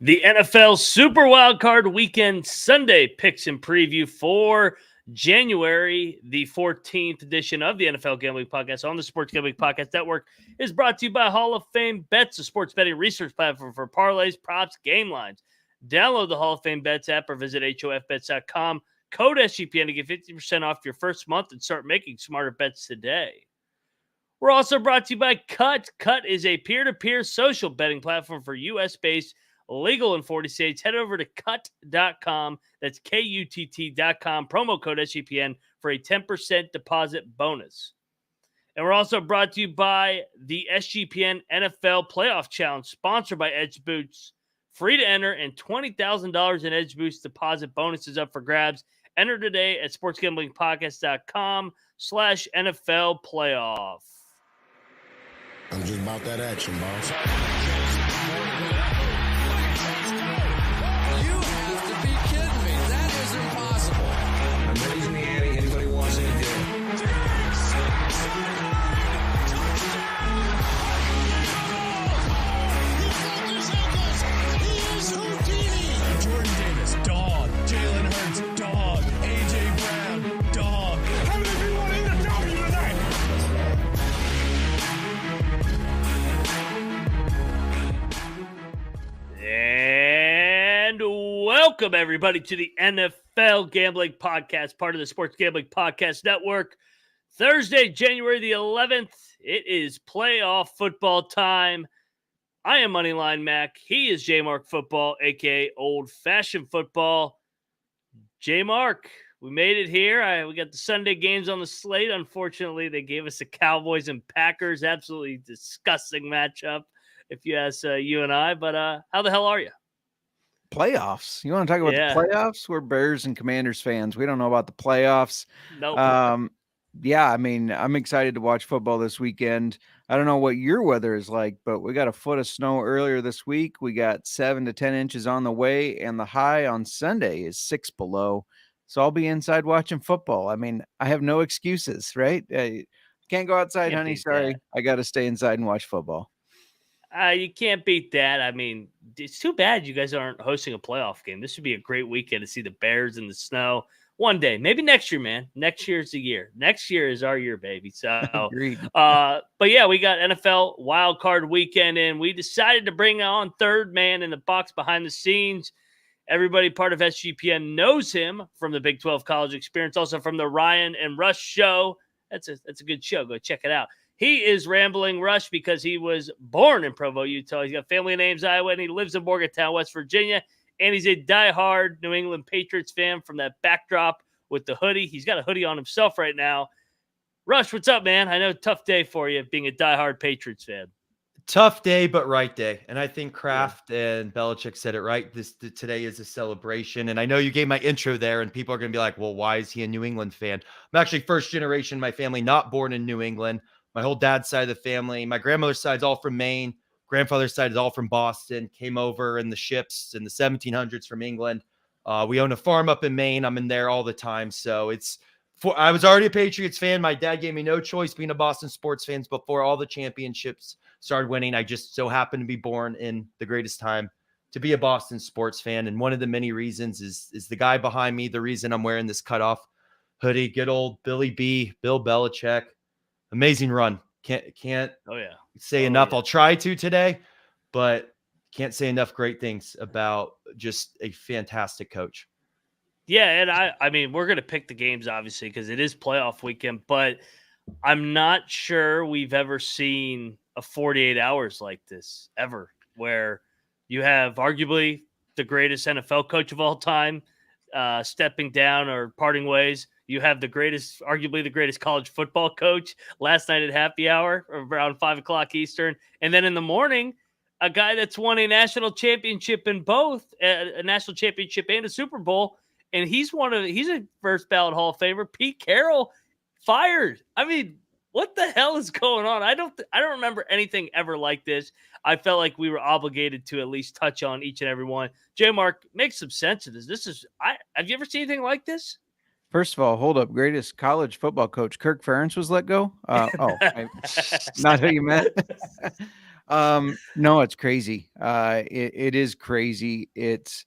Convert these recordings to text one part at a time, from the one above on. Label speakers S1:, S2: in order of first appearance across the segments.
S1: The NFL Super Wildcard Weekend Sunday picks and preview for January the 14th edition of the NFL Gambling Podcast on the Sports Gambling Podcast Network is brought to you by Hall of Fame Bets, a sports betting research platform for parlays, props, game lines. Download the Hall of Fame Bets app or visit hofbets.com. Code SGPN to get 50% off your first month and start making smarter bets today. We're also brought to you by Cut. Cut is a peer-to-peer social betting platform for U.S.-based, legal in 40 states. Head over to cut.com. That's KUTT.com. Promo code SGPN for a 10% deposit bonus. And we're also brought to you by the SGPN NFL Playoff Challenge, sponsored by Edge Boots. Free to enter and $20,000 in Edge Boots deposit bonuses up for grabs. Enter today at sportsgamblingpodcast.com/NFL playoff.
S2: I'm just about that action, boss.
S3: You have to be kidding me. That is impossible.
S4: I'm raising the ante. Anybody wants any deal?
S3: He is Houdini.
S5: Jordan Davis, dog. Jalen Hurts, dog. A.J. Brown, dog. How many people want to eat a W tonight?
S1: And welcome, everybody, to the NFL Gambling Podcast, part of the Sports Gambling Podcast Network. Thursday, January the 11th, it is playoff football time. I am Moneyline Mac. He is J-Mark Football, a.k.a. Old Fashioned Football. J-Mark, we made it here. We got the Sunday games on the slate. Unfortunately, they gave us the Cowboys and Packers. Absolutely disgusting matchup, if you ask you and I. But how the hell are you?
S6: Playoffs. You want to talk about the playoffs? We're Bears and Commanders fans. We don't know about the playoffs.
S1: Nope.
S6: Yeah, I mean, I'm excited to watch football this weekend. I don't know what your weather is like, but we got a foot of snow earlier this week. We got 7 to 10 inches on the way, and the high on Sunday is 6 below. So I'll be inside watching football. I mean, I have no excuses, right? Can't go outside, honey. Sorry.
S1: That.
S6: I got to stay inside and watch football.
S1: You can't beat that. I mean, it's too bad you guys aren't hosting a playoff game. This would be a great weekend to see the Bears in the snow. One day, maybe next year, man. Next year's the year. Next year is our year, baby. So, but yeah, we got NFL Wild Card Weekend, and we decided to bring on third man in the box behind the scenes. Everybody part of SGPN knows him from the Big 12 college experience, also from the Ryan and Rush show. That's a good show. Go check it out. He is Rambling Rush because he was born in Provo, Utah. He's got family names Iowa, and he lives in Morgantown, West Virginia. And he's a diehard New England Patriots fan from that backdrop with the hoodie. He's got a hoodie on himself right now. Rush, what's up, man? I know tough day for you being a diehard Patriots fan.
S7: Tough day, but right day. And I think Kraft and Belichick said it right. Today is a celebration. And I know you gave my intro there, and people are going to be like, well, why is he a New England fan? I'm actually first generation, my family, not born in New England. My whole dad's side of the family, my grandmother's side is all from Maine. Grandfather's side is all from Boston, came over in the ships in the 1700s from England. We own a farm up in Maine. I'm in there all the time. So I was already a Patriots fan. My dad gave me no choice being a Boston sports fan before all the championships started winning. I just so happened to be born in the greatest time to be a Boston sports fan. And one of the many reasons is the guy behind me, the reason I'm wearing this cutoff hoodie, good old Billy B, Bill Belichick. Amazing run. Can't say enough. I'll try to today, but can't say enough great things about just a fantastic coach.
S1: Yeah, and I mean, we're going to pick the games, obviously, because it is playoff weekend, but I'm not sure we've ever seen a 48 hours like this, ever, where you have arguably the greatest NFL coach of all time stepping down or parting ways. You have arguably the greatest college football coach last night at happy hour around 5 o'clock Eastern. And then in the morning, a guy that's won a national championship in both a national championship and a Super Bowl. And he's a first ballot Hall of Famer. Pete Carroll fired. I mean, what the hell is going on? I don't remember anything ever like this. I felt like we were obligated to at least touch on each and every one. J-Mark, make some sense of this. Have you ever seen anything like this?
S6: First of all, hold up. Greatest college football coach, Kirk Ferentz, was let go. Not who you meant. No, it's crazy. It is crazy. It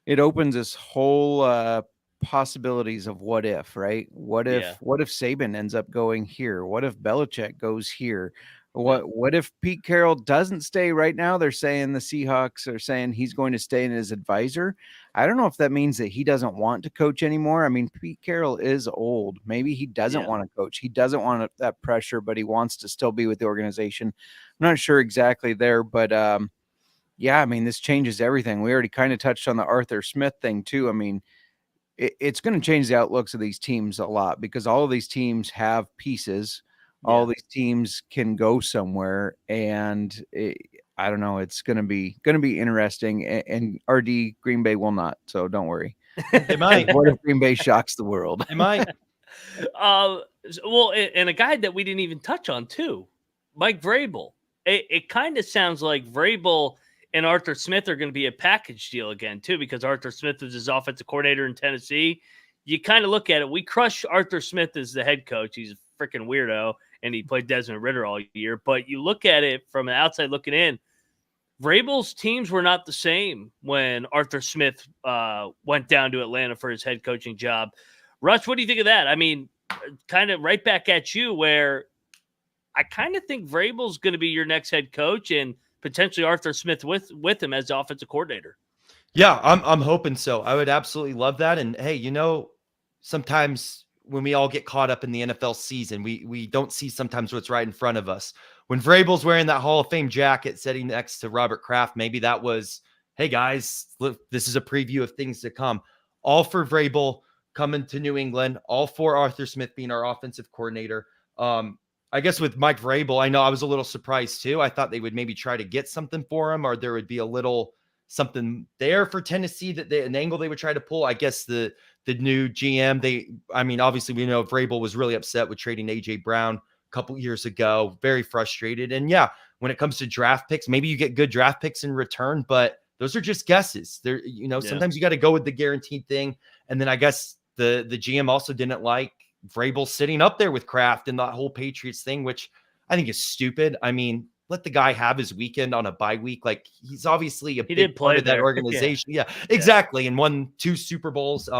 S6: opens this whole possibilities of what if, right? What
S1: Yeah.
S6: if Saban ends up going here? What if Belichick goes here?
S1: Yep.
S6: What if Pete Carroll doesn't stay? Right now they're saying the Seahawks are saying he's going to stay in as advisor. I don't know if that means that he doesn't want to coach anymore. I mean, Pete Carroll is old. Maybe he doesn't
S1: Yeah.
S6: want to coach. He doesn't want that pressure, but he wants to still be with the organization. I'm not sure exactly there, but yeah, I mean, this changes everything. We already kind of touched on the Arthur Smith thing too. I mean, it's going to change the outlooks of these teams a lot because all of these teams have pieces. All these teams can go somewhere, and I don't know. It's going to be interesting. And RD Green Bay will not, so don't worry.
S7: It might.
S6: What if Green Bay shocks the world?
S7: It might.
S1: Well, and a guy that we didn't even touch on too, Mike Vrabel. It kind of sounds like Vrabel and Arthur Smith are going to be a package deal again too, because Arthur Smith was his offensive coordinator in Tennessee. You kind of look at it. We crush Arthur Smith as the head coach. He's a freaking weirdo, and he played Desmond Ridder all year. But you look at it from an outside looking in, Vrabel's teams were not the same when Arthur Smith went down to Atlanta for his head coaching job. Russ, what do you think of that? I mean, kind of right back at you, where I kind of think Vrabel's going to be your next head coach, and potentially Arthur Smith with him as the offensive coordinator.
S7: Yeah, I'm hoping so. I would absolutely love that. And hey, sometimes when we all get caught up in the NFL season, we don't see sometimes what's right in front of us. When Vrabel's wearing that Hall of Fame jacket sitting next to Robert Kraft, maybe that was, hey guys, look, this is a preview of things to come. All for Vrabel coming to New England, all for Arthur Smith being our offensive coordinator. I guess with Mike Vrabel, I know I was a little surprised too. I thought they would maybe try to get something for him, or there would be a little something there for Tennessee an angle they would try to pull. I guess the new GM, obviously we know Vrabel was really upset with trading AJ Brown a couple years ago, very frustrated. And yeah, when it comes to draft picks, maybe you get good draft picks in return, but those are just guesses. Sometimes you got to go with the guaranteed thing. And then I guess the GM also didn't like Vrabel sitting up there with Kraft and that whole Patriots thing, which I think is stupid. I mean, let the guy have his weekend on a bye week. Like, he's obviously a big part of that organization. Yeah, exactly. And won 2 Super Bowls,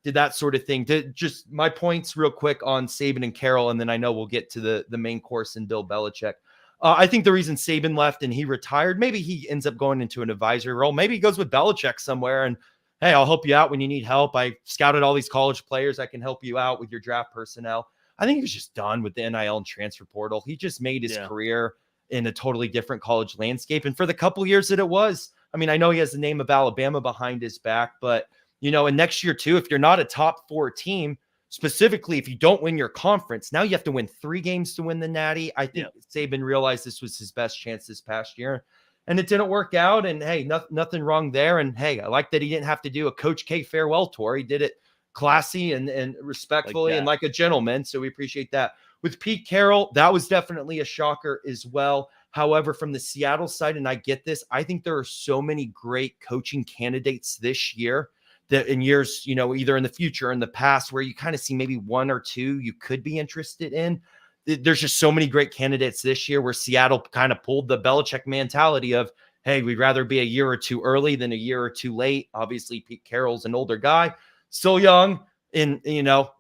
S7: did that sort of thing. Just my points real quick on Saban and Carroll, and then I know we'll get to the main course and Bill Belichick. I think the reason Saban left and he retired, maybe he ends up going into an advisory role. Maybe he goes with Belichick somewhere and, hey, I'll help you out when you need help. I scouted all these college players. I can help you out with your draft personnel. I think he was just done with the NIL and transfer portal. He just made his career in a totally different college landscape. And for the couple years that it was, I mean, I know he has the name of Alabama behind his back, but, and next year too, if you're not a top 4 team, specifically if you don't win your conference, now you have to win 3 games to win the Natty. I think Saban realized this was his best chance this past year. And it didn't work out. And hey, nothing wrong there. And hey, I like that he didn't have to do a Coach K farewell tour. He did it classy and respectfully and like a gentleman. So we appreciate that. With Pete Carroll, that was definitely a shocker as well. However, from the Seattle side, and I get this, I think there are so many great coaching candidates this year that in years, either in the future or in the past, where you kind of see maybe 1 or 2 you could be interested in. There's just so many great candidates this year where Seattle kind of pulled the Belichick mentality of, hey, we'd rather be a year or 2 early than a year or 2 late. Obviously, Pete Carroll's an older guy, still young in,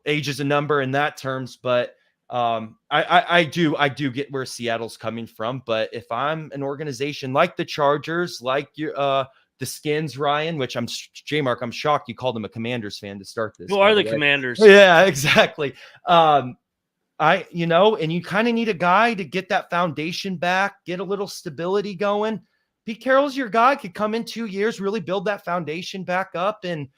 S7: age is a number in that terms. But I do get where Seattle's coming from. But if I'm an organization like the Chargers, like the Skins, Ryan, which I'm J-Mark, I'm shocked you called him a Commanders fan to start this.
S1: Who are the Commanders?
S7: Yeah, exactly. And you kind of need a guy to get that foundation back, get a little stability going. Pete Carroll's your guy, could come in 2 years, really build that foundation back up and,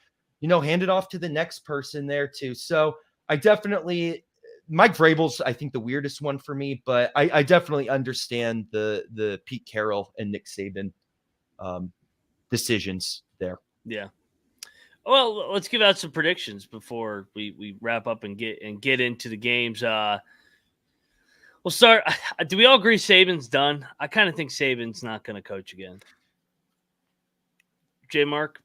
S7: hand it off to the next person there too. So Mike Vrabel's, I think, the weirdest one for me, but I definitely understand the Pete Carroll and Nick Saban decisions there.
S1: Yeah. Well, let's give out some predictions before we wrap up and get into the games. We'll start. Do we all agree Saban's done? I kind of think Saban's not going to coach again. J-Mark?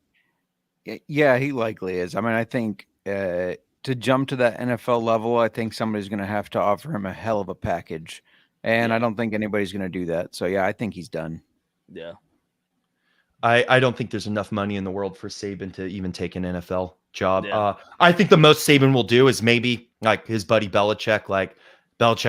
S6: Yeah, he likely is. I mean, I think to jump to that NFL level, I think somebody's going to have to offer him a hell of a package And
S1: Yeah.
S6: I don't think anybody's going to do that. So, yeah, I think he's done.
S1: Yeah.
S7: I don't think there's enough money in the world for Saban to even take an NFL job.
S1: Yeah.
S7: I think the most Saban will do is maybe like his buddy Belichick,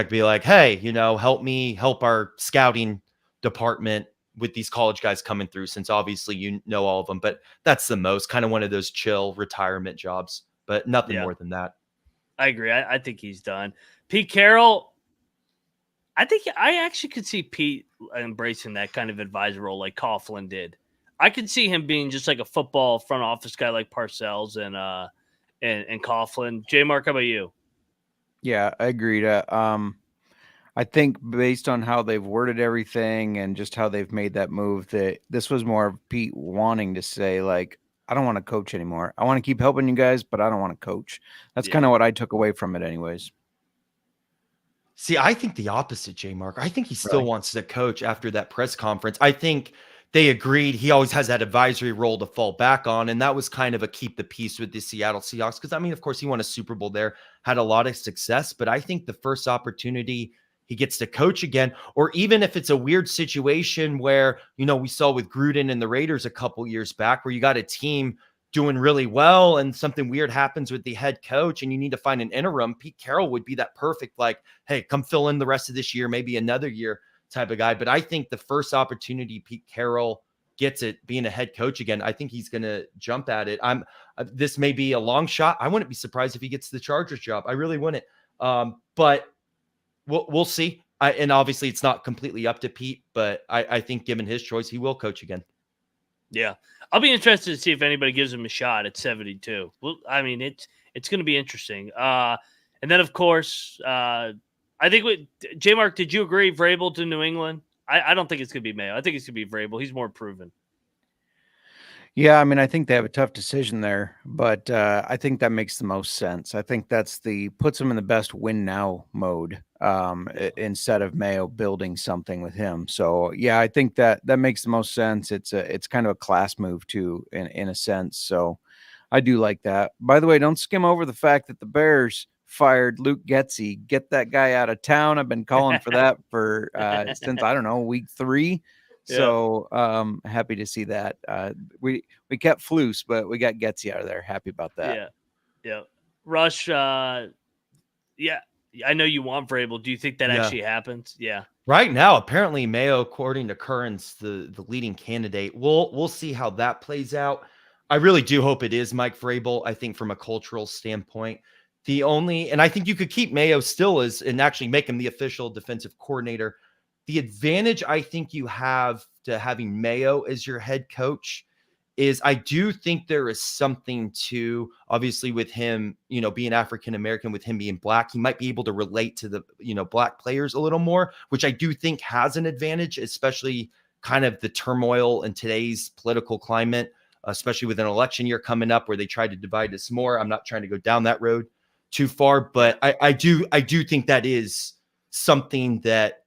S7: be like, hey, help our scouting department with these college guys coming through, since obviously you know all of them. But that's the most kind of one of those chill retirement jobs, but nothing more than that.
S1: I agree. I think he's done. Pete Carroll, I think I actually could see Pete embracing that kind of advisor role like Coughlin did. I could see him being just like a football front office guy like Parcells and Coughlin. J Mark, how about you?
S6: Yeah, I agree. I think based on how they've worded everything and just how they've made that move, that this was more of Pete wanting to say, like, I don't want to coach anymore. I want to keep helping you guys, but I don't want to coach. That's kind of what I took away from it anyways.
S7: See, I think the opposite, J Mark. I think he still wants to coach after that press conference. I think they agreed he always has that advisory role to fall back on. And that was kind of a keep the peace with the Seattle Seahawks. Because, I mean, of course, he won a Super Bowl there, had a lot of success. But I think the first opportunity he gets to coach again, or even if it's a weird situation where, we saw with Gruden and the Raiders a couple years back, where you got a team doing really well and something weird happens with the head coach and you need to find an interim, Pete Carroll would be that perfect, like, hey, come fill in the rest of this year, maybe another year type of guy. But I think the first opportunity Pete Carroll gets it being a head coach again, I think he's going to jump at it. This may be a long shot. I wouldn't be surprised if he gets the Chargers job. I really wouldn't. But we'll see. And obviously it's not completely up to Pete, but I think given his choice, he will coach again.
S1: Yeah. I'll be interested to see if anybody gives him a shot at 72. Well, I mean, it's going to be interesting. And then, of course, I think J Mark, did you agree Vrabel to New England? I don't think it's going to be Mayo. I think it's going to be Vrabel. He's more proven.
S6: Yeah, I mean, I think they have a tough decision there, but I think that makes the most sense. I think that's puts them in the best win now mode instead of Mayo building something with him. So yeah, I think that makes the most sense. It's kind of a class move too, in a sense. So I do like that. By the way, don't skim over the fact that the Bears fired Luke Getsy. Get that guy out of town. I've been calling for that for since, I don't know, week 3. So happy to see that. We kept Flus, but we got Getsy out of there. Happy about that.
S1: Yeah. Rush, I know you want Vrabel. Do you think that actually happens? Yeah.
S7: Right now, apparently Mayo, according to Currens, the leading candidate. We'll see how that plays out. I really do hope it is Mike Vrabel. I think from a cultural standpoint, and I think you could keep Mayo still and actually make him the official defensive coordinator. The advantage I think you have to having Mayo as your head coach is I do think there is something to, obviously with him, being African-American, with him being black, he might be able to relate to the, black players a little more, which I do think has an advantage, especially kind of the turmoil in today's political climate, especially with an election year coming up where they try to divide us more. I'm not trying to go down that road too far, but I do think that is something that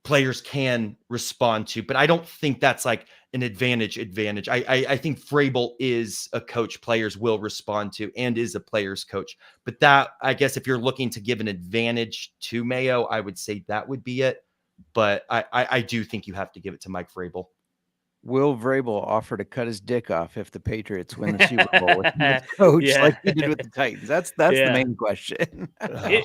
S7: players can respond to, but I don't think that's like an advantage. I think Vrabel is a coach players will respond to and is a player's coach. But that, I guess, if you're looking to give an advantage to Mayo, I would say that would be it. But I do think you have to give it to Mike Vrabel.
S6: Will Vrabel offer to cut his dick off if the Patriots win the Super Bowl with his coach like he did with the Titans? That's the main question.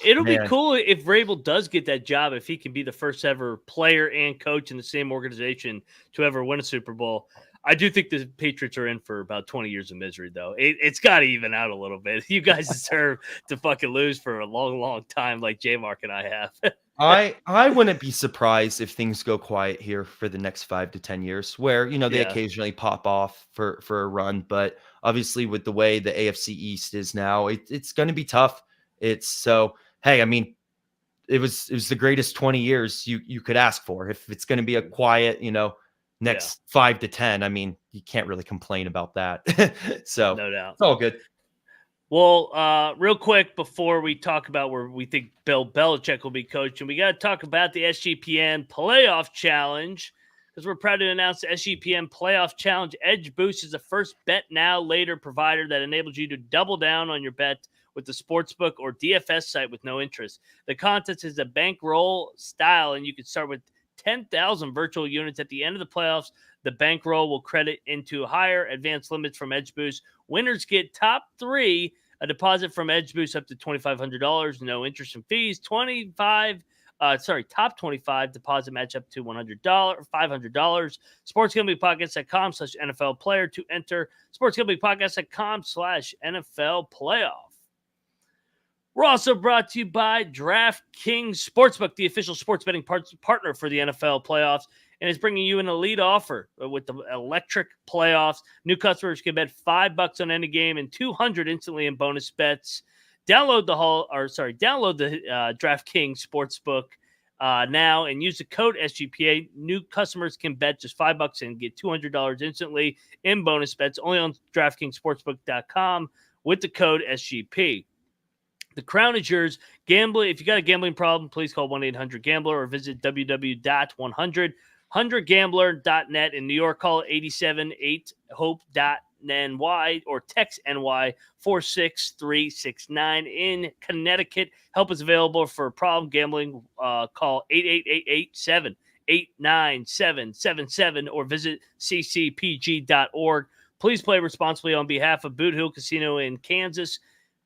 S1: It'll be cool if Vrabel does get that job, if he can be the first ever player and coach in the same organization to ever win a Super Bowl. I do think the Patriots are in for about 20 years of misery, though. It's got to even out a little bit. You guys deserve to fucking lose for a long, long time like J-Mark and I have.
S7: I wouldn't be surprised if things go quiet here for the next 5 to 10 years where, they occasionally pop off for a run. But obviously with the way the AFC East is now, it's going to be tough. Hey, I mean, it was the greatest 20 years you could ask for. If it's going to be a quiet, next 5 to 10, I mean, you can't really complain about that. So
S1: no doubt.
S7: It's all good.
S1: Well, real quick before we talk about where we think Bill Belichick will be coaching, we got to talk about the SGPN Playoff Challenge because we're proud to announce the SGPN Playoff Challenge Edge Boost is the first bet now later provider that enables you to double down on your bet with the sportsbook or DFS site with no interest. The contest is a bankroll style, and you can start with 10,000 virtual units. At the end of the playoffs, the bankroll will credit into higher advanced limits from Edge Boost. Winners get top 3, a deposit from Edge Boost up to $2,500, no interest and fees. Top 25 deposit match up to $500. SportsGamblingPodcast.com/NFL player to enter. SportsGamblingPodcast.com/NFL playoff. We're also brought to you by DraftKings Sportsbook, the official sports betting partner for the NFL playoffs, and is bringing you an elite offer with the electric playoffs. New customers can bet $5 on any game and $200 instantly in bonus bets. Download the DraftKings Sportsbook now and use the code SGPN. New customers can bet just $5 and get $200 instantly in bonus bets only on DraftKingsSportsbook.com with the code SGP. The crown is yours. Gambling. If you got a gambling problem, please call 1-800-GAMBLER or visit www.100gambler.net. In New York, call 878-HOPE.NY or text NY 46369. In Connecticut, help is available for problem gambling. Call 888-878-9777 or visit ccpg.org. Please play responsibly on behalf of Boot Hill Casino in Kansas.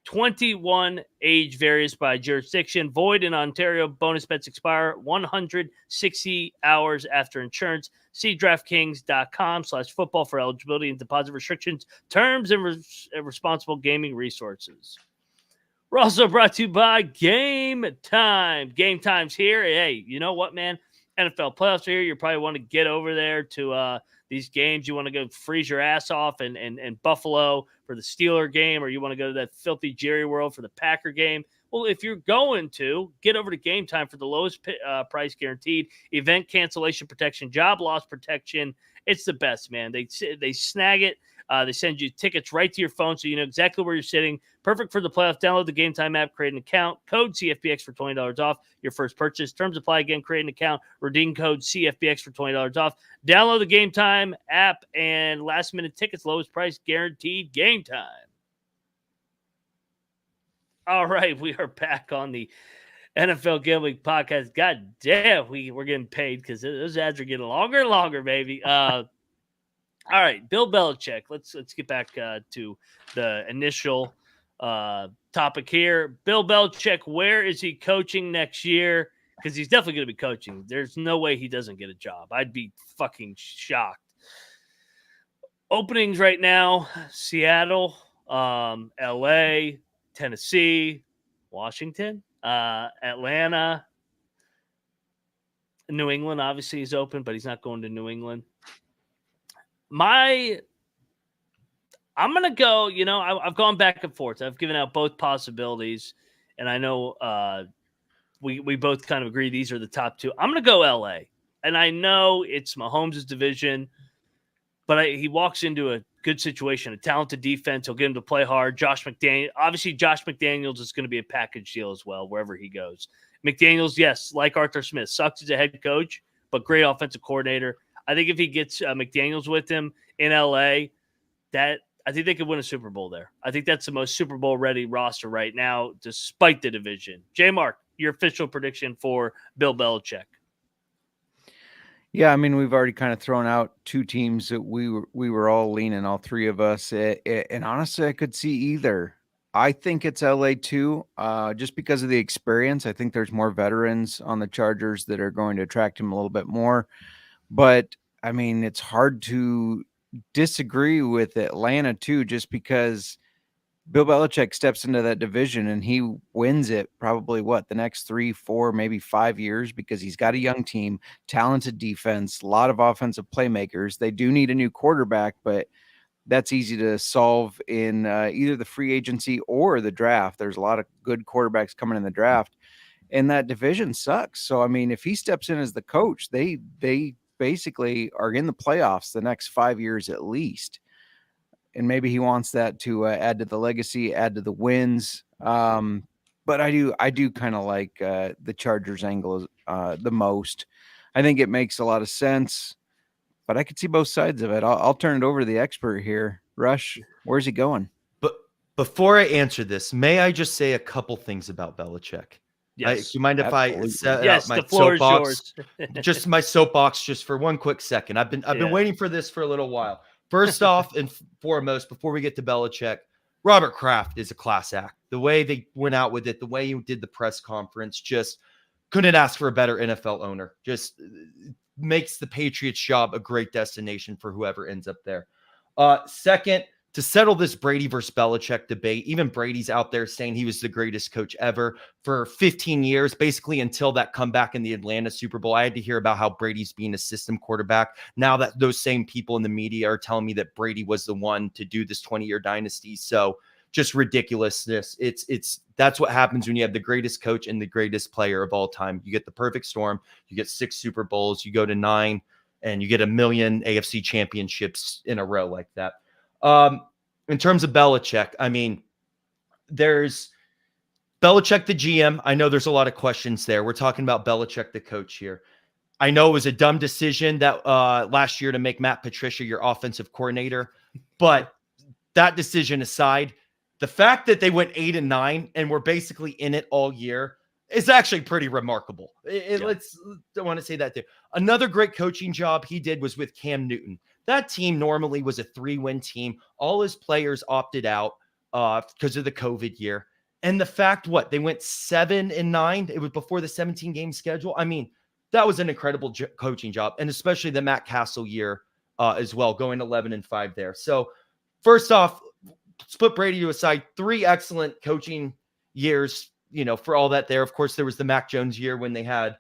S1: 21, age varies by jurisdiction. Void in Ontario. Bonus bets expire 160 hours after insurance. See DraftKings.com/football for eligibility and deposit restrictions, terms, and responsible gaming resources. We're also brought to you by Game Time. Game Time's here. Hey, you know what, man? NFL playoffs are here. You probably want to get over there to these games. You want to go freeze your ass off and Buffalo for the Steeler game, or you want to go to that filthy Jerry World for the Packer game. Well, if you're going to, get over to Game Time for the lowest price guaranteed, event cancellation protection, job loss protection. It's the best, man. They snag it. They send you tickets right to your phone so you know exactly where you're sitting. Perfect for the playoffs. Download the Game Time app, create an account. Code CFBX for $20 off your first purchase. Terms apply. Again, create an account. Redeem code CFBX for $20 off. Download the Game Time app and last-minute tickets, lowest price guaranteed. Game Time. All right, we are back on the NFL Gambling Podcast. God damn, we're getting paid because those ads are getting longer and longer, baby. All right, Bill Belichick. Let's get back to the initial topic here. Bill Belichick, where is he coaching next year? Because he's definitely going to be coaching. There's no way he doesn't get a job. I'd be fucking shocked. Openings right now: Seattle, LA, Tennessee, Washington, Atlanta. New England obviously is open, but he's not going to New England. I'm going to go, I've gone back and forth. I've given out both possibilities, and I know we both kind of agree these are the top two. I'm going to go LA, and I know it's Mahomes' division, but he walks into a good situation, a talented defense. He'll get him to play hard. Josh McDaniels is going to be a package deal as well, wherever he goes. McDaniels, yes, like Arthur Smith, sucks as a head coach, but great offensive coordinator. I think if he gets McDaniels with him in LA, I think they could win a Super Bowl there. I think that's the most Super Bowl ready roster right now, despite the division. J. Mark, your official prediction for Bill Belichick.
S6: Yeah, I mean, we've already kind of thrown out two teams that we were all leaning, all three of us. And honestly, I could see either. I think it's LA too, just because of the experience. I think there's more veterans on the Chargers that are going to attract him a little bit more. But, I mean, it's hard to disagree with Atlanta, too, just because Bill Belichick steps into that division and he wins it probably, the next 3, 4, maybe 5 years, because he's got a young team, talented defense, a lot of offensive playmakers. They do need a new quarterback, but that's easy to solve in either the free agency or the draft. There's a lot of good quarterbacks coming in the draft, and that division sucks. So, I mean, if he steps in as the coach, they basically are in the playoffs the next 5 years at least. And maybe he wants that to add to the legacy, add to the wins. But I do kind of like the Chargers angle the most. I think it makes a lot of sense, but I could see both sides of it. I'll turn it over to the expert here. Rush, where's he going?
S7: Before I answer this, may I just say a couple things about Belichick?
S1: Yes.
S7: You mind if I
S6: absolutely.
S7: set
S1: Yes,
S7: out my
S1: the floor is
S7: soapbox?
S1: yours.
S7: Just my soapbox, just for one quick second. I've been
S1: Yeah.
S7: waiting for this for a little while. First off and foremost, before we get to Belichick, Robert Kraft is a class act. The way they went out with it, the way you did the press conference, just couldn't ask for a better NFL owner. Just makes the Patriots job a great destination for whoever ends up there. Second, to settle this Brady versus Belichick debate, even Brady's out there saying he was the greatest coach ever for 15 years, basically until that comeback in the Atlanta Super Bowl. I had to hear about how Brady's being a system quarterback. Now that those same people in the media are telling me that Brady was the one to do this 20-year dynasty. So just ridiculousness. That's what happens when you have the greatest coach and the greatest player of all time. You get the perfect storm. You get 6 Super Bowls. You go to 9, and you get 1 million AFC championships in a row like that. In terms of Belichick, I mean, there's Belichick, the GM. I know there's a lot of questions there. We're talking about Belichick, the coach here. I know it was a dumb decision that last year to make Matt Patricia your offensive coordinator, but that decision aside, the fact that they went 8-9 and were basically in it all year is actually pretty remarkable. Let's don't want to say that too. Another great coaching job he did was with Cam Newton. That team normally was a 3-win team. All his players opted out because of the COVID year. And the fact, they went 7-9. It was before the 17-game schedule. I mean, that was an incredible coaching job, and especially the Matt Castle year as well, going 11-5 there. So first off, let's put Brady to aside. 3 excellent coaching years, for all that there. Of course, there was the Mac Jones year when they had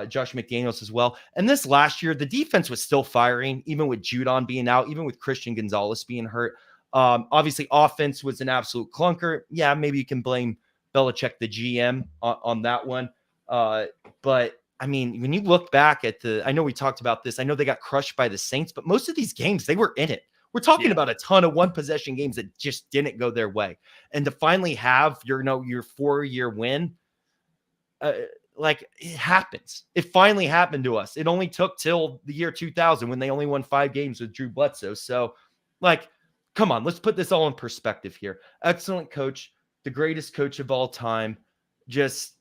S7: Josh McDaniels as well. And this last year, the defense was still firing, even with Judon being out, even with Christian Gonzalez being hurt. Obviously, offense was an absolute clunker. Yeah, maybe you can blame Belichick, the GM, on that one. But, I mean, when you look back at I know we talked about this. I know they got crushed by the Saints, but most of these games, they were in it. We're talking about a ton of one-possession games that just didn't go their way. And to finally have your 4-year win, it happens. It finally happened to us. It only took till the year 2000 when they only won 5 games with Drew Bledsoe. So, come on, let's put this all in perspective here. Excellent coach, the greatest coach of all time. It's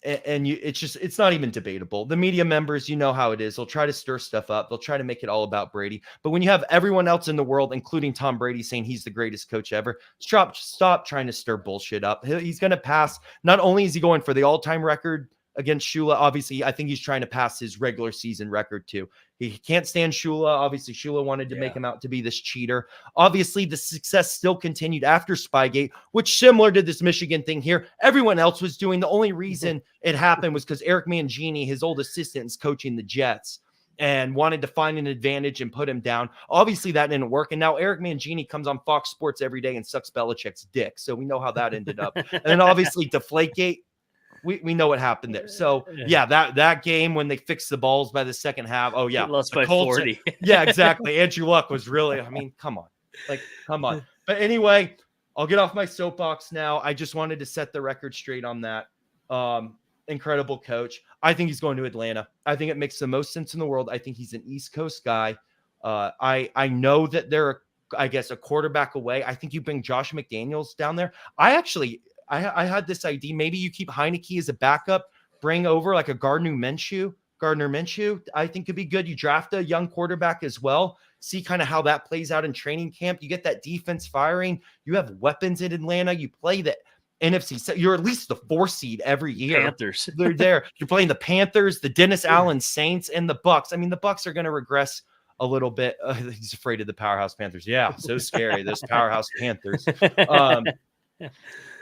S7: not even debatable. The media members, you know how it is. They'll try to stir stuff up. They'll try to make it all about Brady. But when you have everyone else in the world, including Tom Brady, saying he's the greatest coach ever, stop trying to stir bullshit up. He's going to pass. Not only is he going for the all-time record against Shula, obviously, I think he's trying to pass his regular season record too. He can't stand Shula. Obviously, Shula wanted to make him out to be this cheater. Obviously, the success still continued after Spygate, which similar to this Michigan thing here, everyone else was doing. The only reason it happened was because Eric Mangini, his old assistant, is coaching the Jets and wanted to find an advantage and put him down. Obviously, that didn't work. And now Eric Mangini comes on Fox Sports every day and sucks Belichick's dick. So we know how that ended up. And then obviously Deflategate, we know what happened there. So yeah, that game when they fixed the balls by the second half. Oh yeah.
S1: Lost by 40.
S7: Yeah, exactly. Andrew Luck was really, come on. But anyway, I'll get off my soapbox now. I just wanted to set the record straight on that. Incredible coach. I think he's going to Atlanta. I think it makes the most sense in the world. I think he's an East Coast guy. I know that they're, I guess, a quarterback away. I think you bring Josh McDaniels down there. I had this idea. Maybe you keep Heineke as a backup, bring over like a Gardner Minshew. I think could be good. You draft a young quarterback as well. See kind of how that plays out in training camp. You get that defense firing. You have weapons in Atlanta. You play the NFC. So you're at least the 4 seed every year.
S1: Panthers.
S7: They're there. You're playing the Panthers, the Dennis Allen Saints, and the Bucks. I mean, the Bucks are going to regress a little bit. He's afraid of the powerhouse Panthers. Yeah, so scary. Those powerhouse Panthers.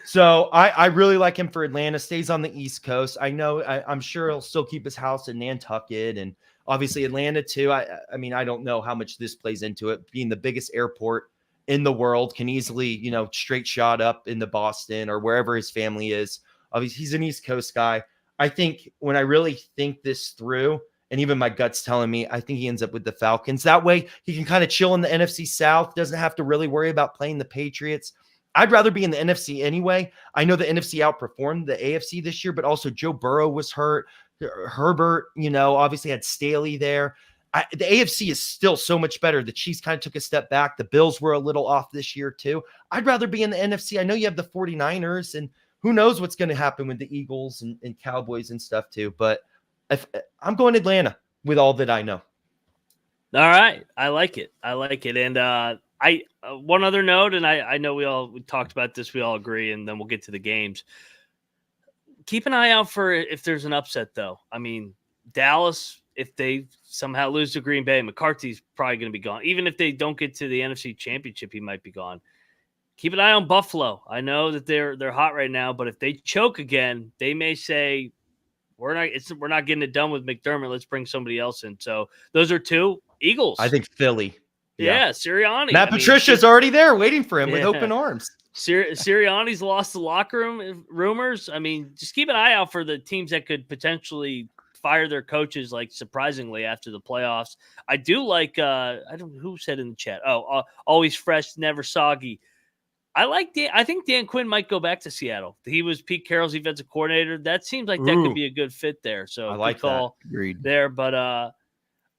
S7: So I really like him for Atlanta. Stays on the East Coast. I know I'm sure he'll still keep his house in Nantucket and obviously Atlanta too. I mean, I don't know how much this plays into it. Being the biggest airport in the world, can easily, straight shot up into Boston or wherever his family is. Obviously, he's an East Coast guy. I think when I really think this through, and even my gut's telling me, I think he ends up with the Falcons. That way he can kind of chill in the NFC South, doesn't have to really worry about playing the Patriots. I'd rather be in the NFC anyway. I know the NFC outperformed the AFC this year, but also Joe Burrow was hurt. Herbert, obviously had Staley there. The AFC is still so much better. The Chiefs kind of took a step back. The Bills were a little off this year too. I'd rather be in the NFC. I know you have the 49ers, and who knows what's going to happen with the Eagles and Cowboys and stuff too. But I'm going Atlanta with all that I know.
S1: All right. I like it. And one other note, and I know we talked about this, we all agree, and then we'll get to the games. Keep an eye out for if there's an upset, though. I mean, Dallas, if they somehow lose to Green Bay, McCarthy's probably going to be gone. Even if they don't get to the NFC Championship, he might be gone. Keep an eye on Buffalo. I know that they're hot right now, but if they choke again, they may say, we're not getting it done with McDermott. Let's bring somebody else in. So those are two. Eagles.
S7: I think Philly.
S1: Yeah, Sirianni.
S7: Matt Patricia's already there waiting for him with open arms.
S1: Sirianni's lost the locker room rumors. I mean, just keep an eye out for the teams that could potentially fire their coaches, like surprisingly after the playoffs. I do like I don't know who said in the chat. Always fresh, never soggy. I think Dan Quinn might go back to Seattle. He was Pete Carroll's defensive coordinator. That seems like that could be a good fit there. So
S7: I like
S1: that.
S6: Agreed.
S1: There, but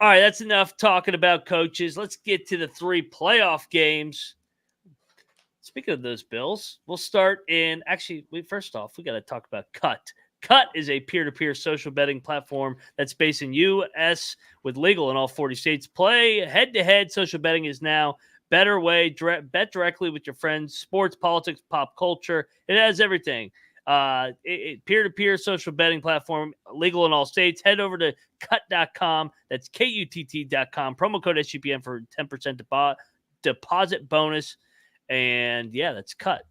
S1: all right, that's enough talking about coaches. Let's get to the 3 playoff games. Speaking of those Bills, we'll start in first off, we got to talk about Cut. Cut is a peer-to-peer social betting platform that's based in U.S. with legal in all 40 states. Play head-to-head. Social betting is now better way. Bet directly with your friends. Sports, politics, pop culture. It has everything. Peer-to-peer social betting platform, legal in all states. Head over to cut.com. That's KUTT.com. Promo code SGPN for 10% deposit bonus. And yeah, that's Cut.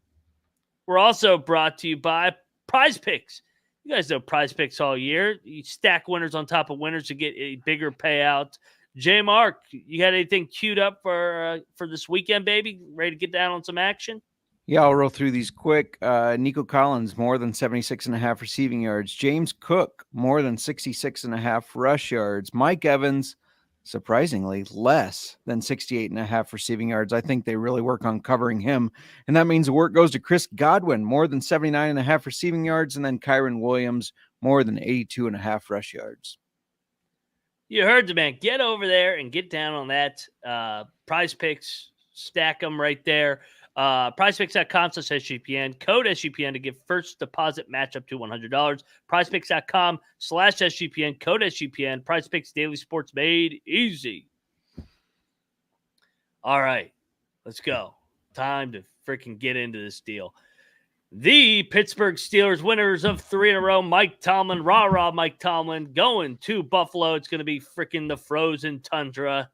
S1: We're also brought to you by PrizePicks. You guys know PrizePicks all year. You stack winners on top of winners to get a bigger payout. J. Mark, you got anything queued up for this weekend, baby? Ready to get down on some action?
S6: Yeah, I'll roll through these quick. Nico Collins, more than 76.5 receiving yards. James Cook, more than 66.5 rush yards. Mike Evans, surprisingly, less than 68.5 receiving yards. I think they really work on covering him. And that means the work goes to Chris Godwin, more than 79.5 receiving yards. And then Kyron Williams, more than 82.5 rush yards.
S1: You heard the man. Get over there and get down on that. PrizePicks, stack them right there. PrizePicks.com/SGPN. Code SGPN to get first deposit match up to $100. PrizePicks.com/SGPN. Code SGPN. PrizePicks daily sports made easy. All right, let's go. Time to freaking get into this deal. The Pittsburgh Steelers, winners of 3 in a row. Mike Tomlin, rah-rah Mike Tomlin, going to Buffalo. It's going to be freaking the frozen tundra.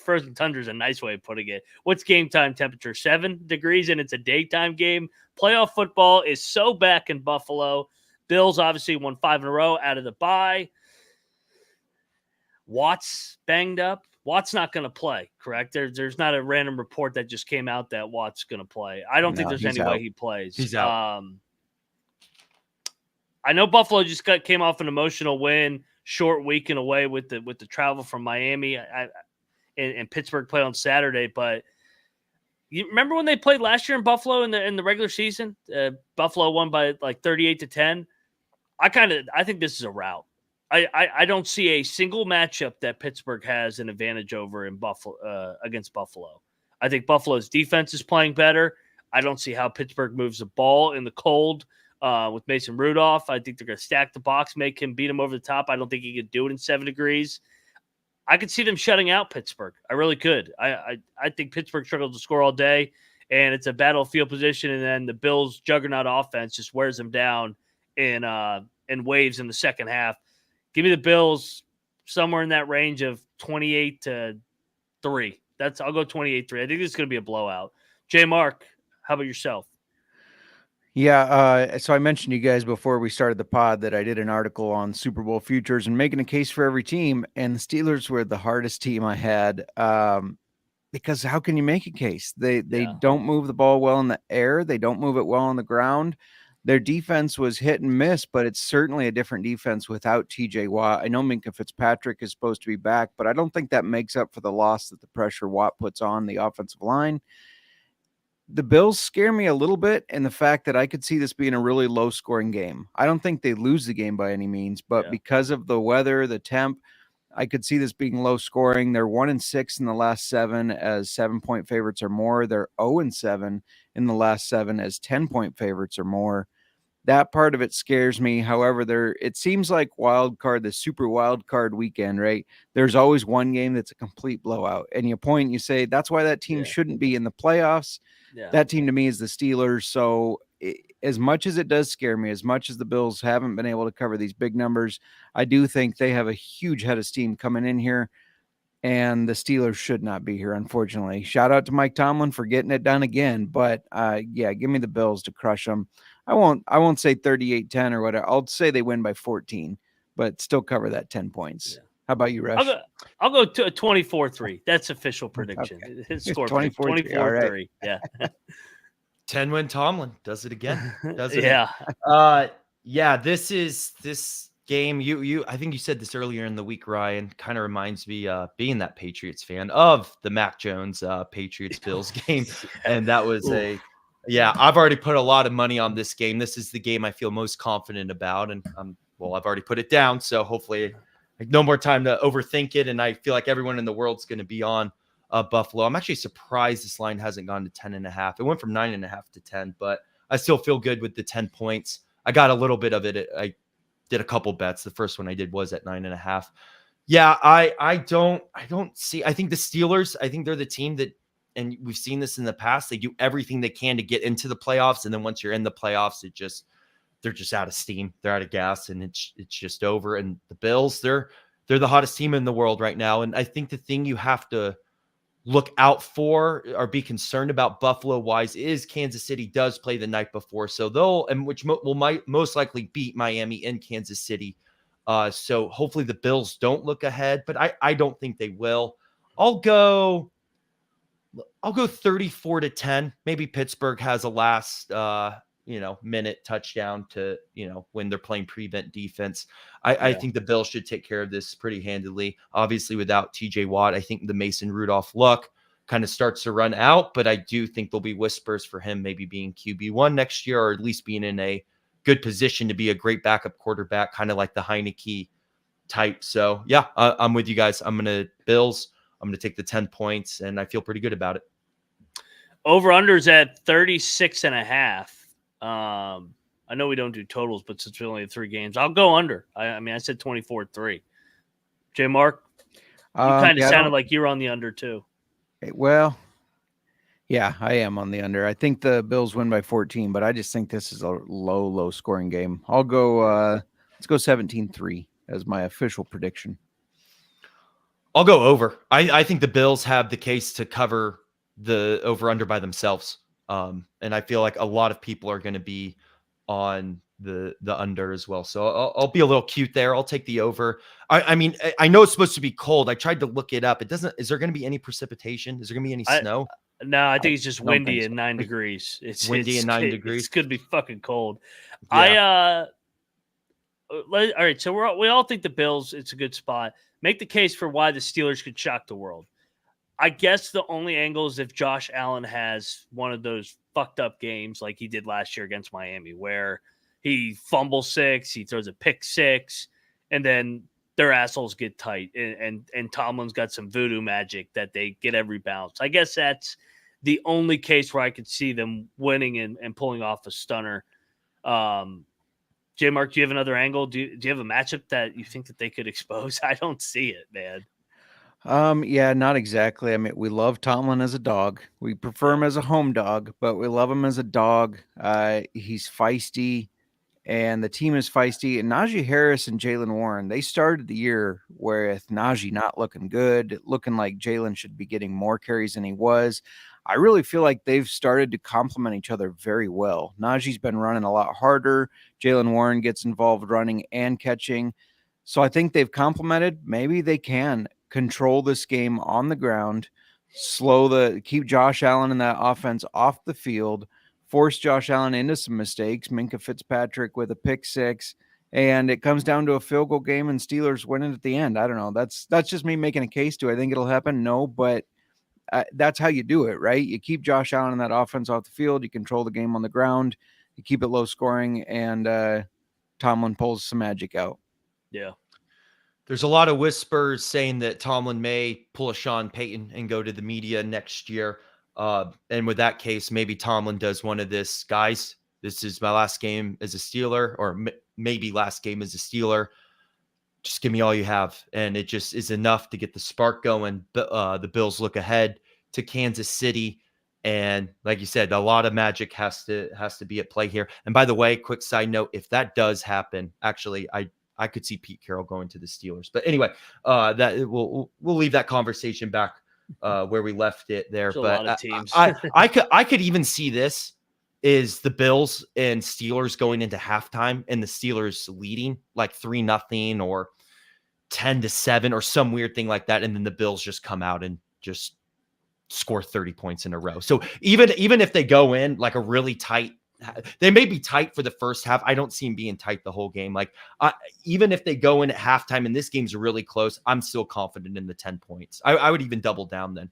S1: Frozen tundra is a nice way of putting it. What's game time temperature? 7 degrees, and it's a daytime game. Playoff football is so back in Buffalo. Bills obviously won 5 in a row out of the bye. Watt's banged up. Watt's not going to play, correct? There's not a random report that just came out that Watt's going to play. I don't think there's any way he plays.
S7: He's out.
S1: I know Buffalo just came off an emotional win, short weekend away with the travel from Miami. And Pittsburgh played on Saturday, but you remember when they played last year in Buffalo in the regular season? Buffalo won by like 38-10. I think this is a rout. I don't see a single matchup that Pittsburgh has an advantage over in Buffalo against Buffalo. I think Buffalo's defense is playing better. I don't see how Pittsburgh moves the ball in the cold with Mason Rudolph. I think they're going to stack the box, make him beat him over the top. I don't think he could do it in 7 degrees. I could see them shutting out Pittsburgh. I really could. I think Pittsburgh struggles to score all day, and it's a battlefield position, and then the Bills' juggernaut offense just wears them down in waves in the second half. Give me the Bills somewhere in that range of 28-3. I'll go 28-3. I think this is going to be a blowout. J. Mark, how about yourself?
S6: Yeah, so I mentioned to you guys before we started the pod that I did an article on Super Bowl futures and making a case for every team, and the Steelers were the hardest team I had because how can you make a case? They don't move the ball well in the air. They don't move it well on the ground. Their defense was hit and miss, but it's certainly a different defense without TJ Watt. I know Minkah Fitzpatrick is supposed to be back, but I don't think that makes up for the loss that the pressure Watt puts on the offensive line. The Bills scare me a little bit in the fact that I could see this being a really low-scoring game. I don't think they lose the game by any means, but because of the weather, the temp, I could see this being low scoring. They're 1-6 in the last 7 as 7-point favorites or more. They're 0-7 in the last 7 as 10-point favorites or more. That part of it scares me. However, it seems like the super wild card weekend, right? There's always one game that's a complete blowout. And you say that's why that team shouldn't be in the playoffs.
S1: Yeah.
S6: That team to me is the Steelers. So as much as it does scare me, as much as the Bills haven't been able to cover these big numbers, I do think they have a huge head of steam coming in here. And the Steelers should not be here, unfortunately. Shout out to Mike Tomlin for getting it done again. But give me the Bills to crush them. I won't say 38-10 or whatever. I'll say they win by 14, but still cover that 10 points. Yeah. How about you, Rush?
S1: I'll go to a 24-3. That's official prediction.
S6: Okay.
S1: Score 24-3.
S6: Right.
S1: Yeah.
S7: 10-win Tomlin does it again. Doesn't
S1: it?
S7: This game, I think you said this earlier in the week, Ryan, kind of reminds me being that Patriots fan of the Mac Jones Patriots Bills game. And that was I've already put a lot of money on this game. This is the game I feel most confident about. And I've already put it down. So hopefully no more time to overthink it. And I feel like everyone in the world's going to be on Buffalo. I'm actually surprised this line hasn't gone to 10.5. It went from 9.5 to 10, but I still feel good with the 10 points. I got a little bit of it. I did a couple bets. The first one I did was at 9.5. Yeah, I don't see. I think the Steelers, I think they're the team that, and we've seen this in the past, they do everything they can to get into the playoffs. And then once you're in the playoffs, they're just out of steam. They're out of gas and it's just over. And the Bills, they're the hottest team in the world right now. And I think the thing you have to look out for or be concerned about Buffalo wise is Kansas City does play the night before. So which will most likely beat Miami in Kansas City. So hopefully the Bills don't look ahead, but I don't think they will. I'll go 34-10. Maybe Pittsburgh has a last, minute touchdown to, when they're playing prevent defense. I think the Bills should take care of this pretty handily. Obviously, without TJ Watt, I think the Mason Rudolph luck kind of starts to run out, but I do think there'll be whispers for him maybe being QB1 next year, or at least being in a good position to be a great backup quarterback, kind of like the Heineke type. So yeah, I'm with you guys. I'm going to take the 10 points and I feel pretty good about it.
S1: Over-under's at 36.5. I know we don't do totals, but since we only have 3 games, I'll go under. I said 24-3. J. Mark, you kind of sounded like you were on the under too.
S6: Well, yeah, I am on the under. I think the Bills win by 14, but I just think this is a low scoring game. I'll go, let's go 17-3 as my official prediction.
S7: I'll go over. I think the Bills have the case to cover the over-under by themselves. And I feel like a lot of people are going to be on the under as well. So I'll be a little cute there. I'll take the over. I mean, I know it's supposed to be cold. I tried to look it up. Is there going to be any precipitation? Is there going to be any snow?
S1: No, I think it's just windy and 9 degrees. It's
S7: windy and 9 degrees.
S1: It's going to be fucking cold.
S7: Yeah.
S1: All right. So we all think the Bills, it's a good spot. Make the case for why the Steelers could shock the world. I guess the only angle is if Josh Allen has one of those fucked up games like he did last year against Miami, where he fumbles 6, he throws a pick 6, and then their assholes get tight. And Tomlin's got some voodoo magic that they get every bounce. I guess that's the only case where I could see them winning and pulling off a stunner. J. Mark, do you have another angle? Do you have a matchup that you think that they could expose? I don't see it, man.
S6: Yeah, not exactly. I mean, we love Tomlin as a dog. We prefer him as a home dog, but we love him as a dog. He's feisty, and the team is feisty. And Najee Harris and Jalen Warren, they started the year with Najee not looking good, looking like Jalen should be getting more carries than he was. I really feel like they've started to complement each other very well. Najee's been running a lot harder. Jalen Warren gets involved running and catching. So I think they've complemented. Maybe they can control this game on the ground, keep Josh Allen and that offense off the field, force Josh Allen into some mistakes, Minkah Fitzpatrick with a pick 6, and it comes down to a field goal game and Steelers winning at the end. I don't know. That's just me making a case. Do I think it'll happen? No, but that's how you do it, right? You keep Josh Allen and that offense off the field, you control the game on the ground, you keep it low scoring, and Tomlin pulls some magic out.
S1: Yeah.
S7: There's a lot of whispers saying that Tomlin may pull a Sean Payton and go to the media next year. And with that case, maybe Tomlin does one of this, guys. This is my last game as a Steeler, or maybe last game as a Steeler. Just give me all you have. And it just is enough to get the spark going. The Bills look ahead to Kansas City. And like you said, a lot of magic has to be at play here. And by the way, quick side note, if that does happen, actually, I could see Pete Carroll going to the Steelers. But anyway, that we'll leave that conversation back where we left it there.
S1: There's
S7: but
S1: a lot of teams.
S7: I could even see this is the Bills and Steelers going into halftime and the Steelers leading like 3-0 or 10-7 or some weird thing like that. And then the Bills just come out and just score 30 points in a row. So even if they go in like a really tight, they may be tight for the first half. I don't see them being tight the whole game. Like even if they go in at halftime and this game's really close, I'm still confident in the 10 points. I would even double down then.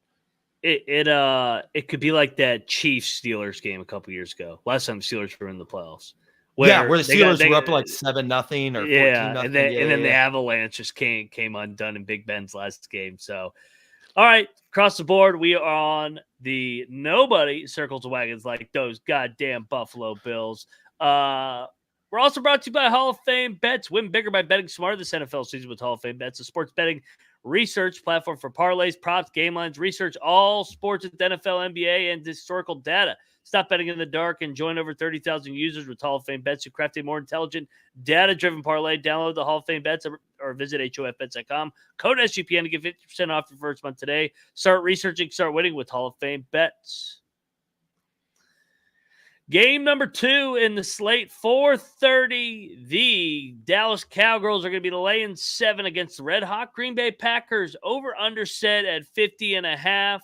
S1: It could be like that Chiefs Steelers game a couple years ago. Last time the Steelers were in the playoffs. Where
S7: the Steelers were up like 7-0 or 14-0.
S1: And then the Avalanche just came undone in Big Ben's last game. So, all right, across the board, we are on the nobody circles the wagons like those goddamn Buffalo Bills. We're also brought to you by Hall of Fame Bets. Win bigger by betting smarter this NFL season with Hall of Fame Bets, a sports betting research platform for parlays, props, game lines, research, all sports at the NFL, NBA, and historical data. Stop betting in the dark and join over 30,000 users with Hall of Fame Bets who craft a more intelligent, data-driven parlay. Download the Hall of Fame Bets or visit HOFBets.com. Code SGPN to get 50% off your first month today. Start researching, start winning with Hall of Fame Bets. Game number 2 in the slate, 4:30. The Dallas Cowgirls are going to be laying 7 against the Red Hot Green Bay Packers. Over under set at 50.5.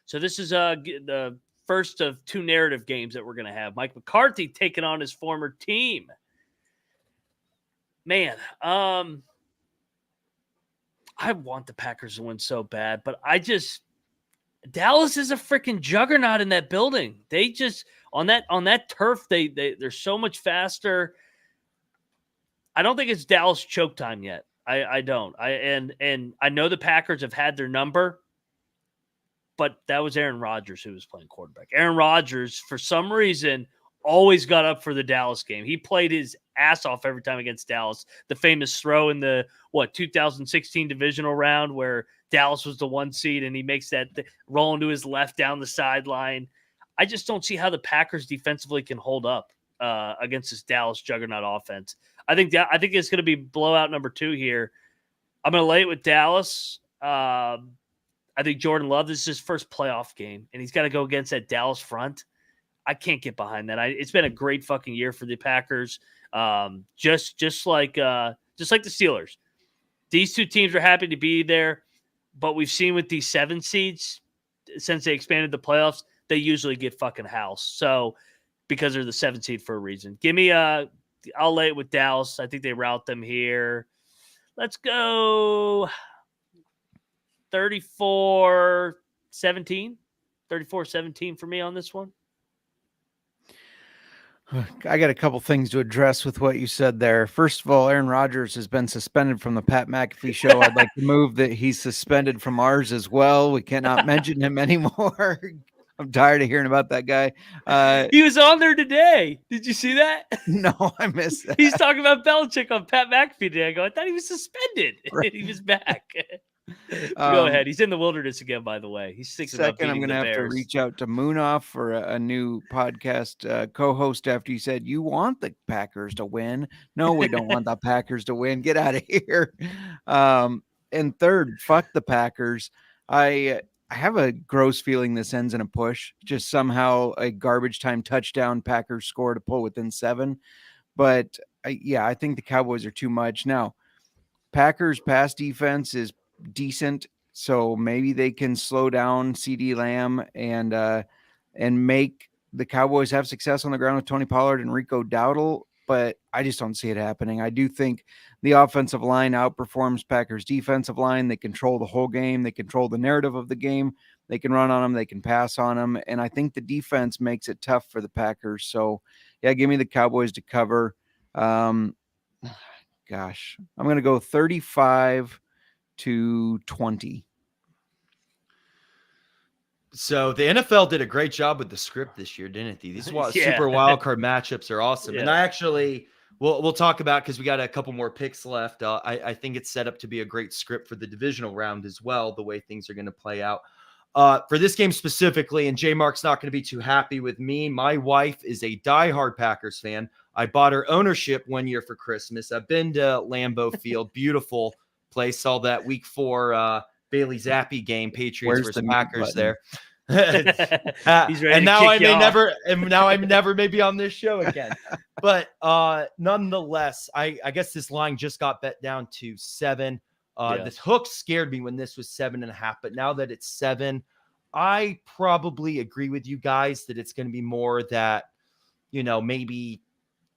S1: So this is the first of 2 narrative games that we're going to have. Mike McCarthy taking on his former team. Man, I want the Packers to win so bad, but Dallas is a freaking juggernaut in that building. They just on that turf, they're so much faster. I don't think it's Dallas choke time yet. I don't. And I know the Packers have had their number, but that was Aaron Rodgers who was playing quarterback. Aaron Rodgers, for some reason, always got up for the Dallas game. He played his ass off every time against Dallas. The famous throw in the 2016 divisional round where Dallas was the 1 seed and he makes that roll into his left down the sideline. I just don't see how the Packers defensively can hold up against this Dallas juggernaut offense. I think it's going to be blowout number 2 here. I'm going to lay it with Dallas. I think Jordan Love, this is his first playoff game, and he's got to go against that Dallas front. I can't get behind that. It's been a great fucking year for the Packers. Just like the Steelers. These 2 teams are happy to be there, but we've seen with these 7 seeds, since they expanded the playoffs, they usually get fucking housed. So because they're the 7 seed for a reason. I'll lay it with Dallas. I think they rout them here. Let's go 34-17. 34-17 for me on this one.
S6: I got a couple things to address with what you said there. First of all, Aaron Rodgers has been suspended from the Pat McAfee show. I'd like to move that he's suspended from ours as well. We cannot mention him anymore. I'm tired of hearing about that guy.
S1: He was on there today. Did you see that?
S6: No, I missed that.
S1: He's talking about Belichick on Pat McAfee today. I thought he was suspended.
S6: Right.
S1: He was back. Go ahead. He's in the wilderness again, by the way. He's thinking about beating
S6: I'm going to have to reach out to Moonoff for a new podcast co-host after you said you want the Packers to win. No, we don't want the Packers to win. Get out of here. And third, fuck the Packers. I have a gross feeling this ends in a push. Just somehow a garbage time touchdown Packers score to pull within 7. But I think the Cowboys are too much. Now, Packers pass defense is decent, so maybe they can slow down CD Lamb and make the Cowboys have success on the ground with Tony Pollard and Rico Dowdle, but I just don't see it happening. I do think the offensive line outperforms Packers defensive line. They control the whole game. They control the narrative of the game. They can run on them. They can pass on them, and I think the defense makes it tough for the Packers. So, yeah, give me the Cowboys to cover. gosh, I'm going to go 35-20.
S7: So the NFL did a great job with the script this year, didn't they? These
S1: Yeah.
S7: super wild card matchups are awesome. And
S1: Yeah.
S7: I actually, we'll talk about, because we got a couple more picks left. I think it's set up to be a great script for the divisional round as well, the way things are going to play out. For this game specifically, and J Mark's not going to be too happy with me. My wife is a diehard Packers fan. I bought her ownership 1 year for Christmas. I've been to Lambeau Field, beautiful place. Saw that week 4 Bailey Zappi game, Patriots versus Packers there.
S1: He's ready
S7: And
S1: to
S7: now
S1: kick
S7: I
S1: you
S7: may
S1: off.
S7: never, and now I'm never maybe on this show again. But nonetheless, I guess this line just got bet down to 7. This hook scared me when this was 7.5, but now that it's 7, I probably agree with you guys that it's going to be more that, maybe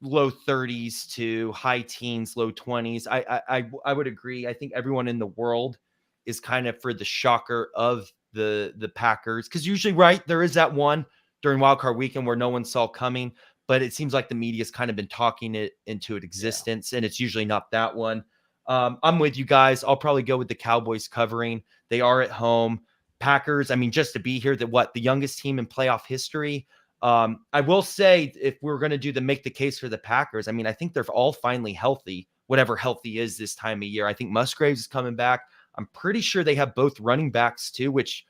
S7: low 30s to high teens, low 20s. I would agree. I think everyone in the world is kind of for the shocker of the Packers, because usually, right, there is that one during wildcard weekend where no one saw coming, but it seems like the media's kind of been talking it into existence, and it's usually not that one. I'm with you guys. I'll probably go with the Cowboys covering. They are at home. Packers, I mean, just to be here, the youngest team in playoff history. I will say, if we're going to do make the case for the Packers, I mean, I think they're all finally healthy, whatever healthy is this time of year. I think Musgraves is coming back. I'm pretty sure they have both running backs too, which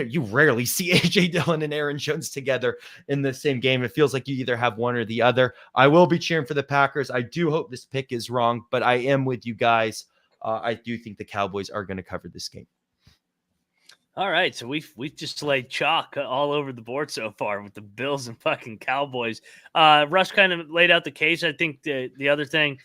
S7: you rarely see AJ Dillon and Aaron Jones together in the same game. It feels like you either have one or the other. I will be cheering for the Packers. I do hope this pick is wrong, but I am with you guys. I do think the Cowboys are going to cover this game.
S1: All right, so we've just laid chalk all over the board so far with the Bills and fucking Cowboys. Russ kind of laid out the case. I think the other thing,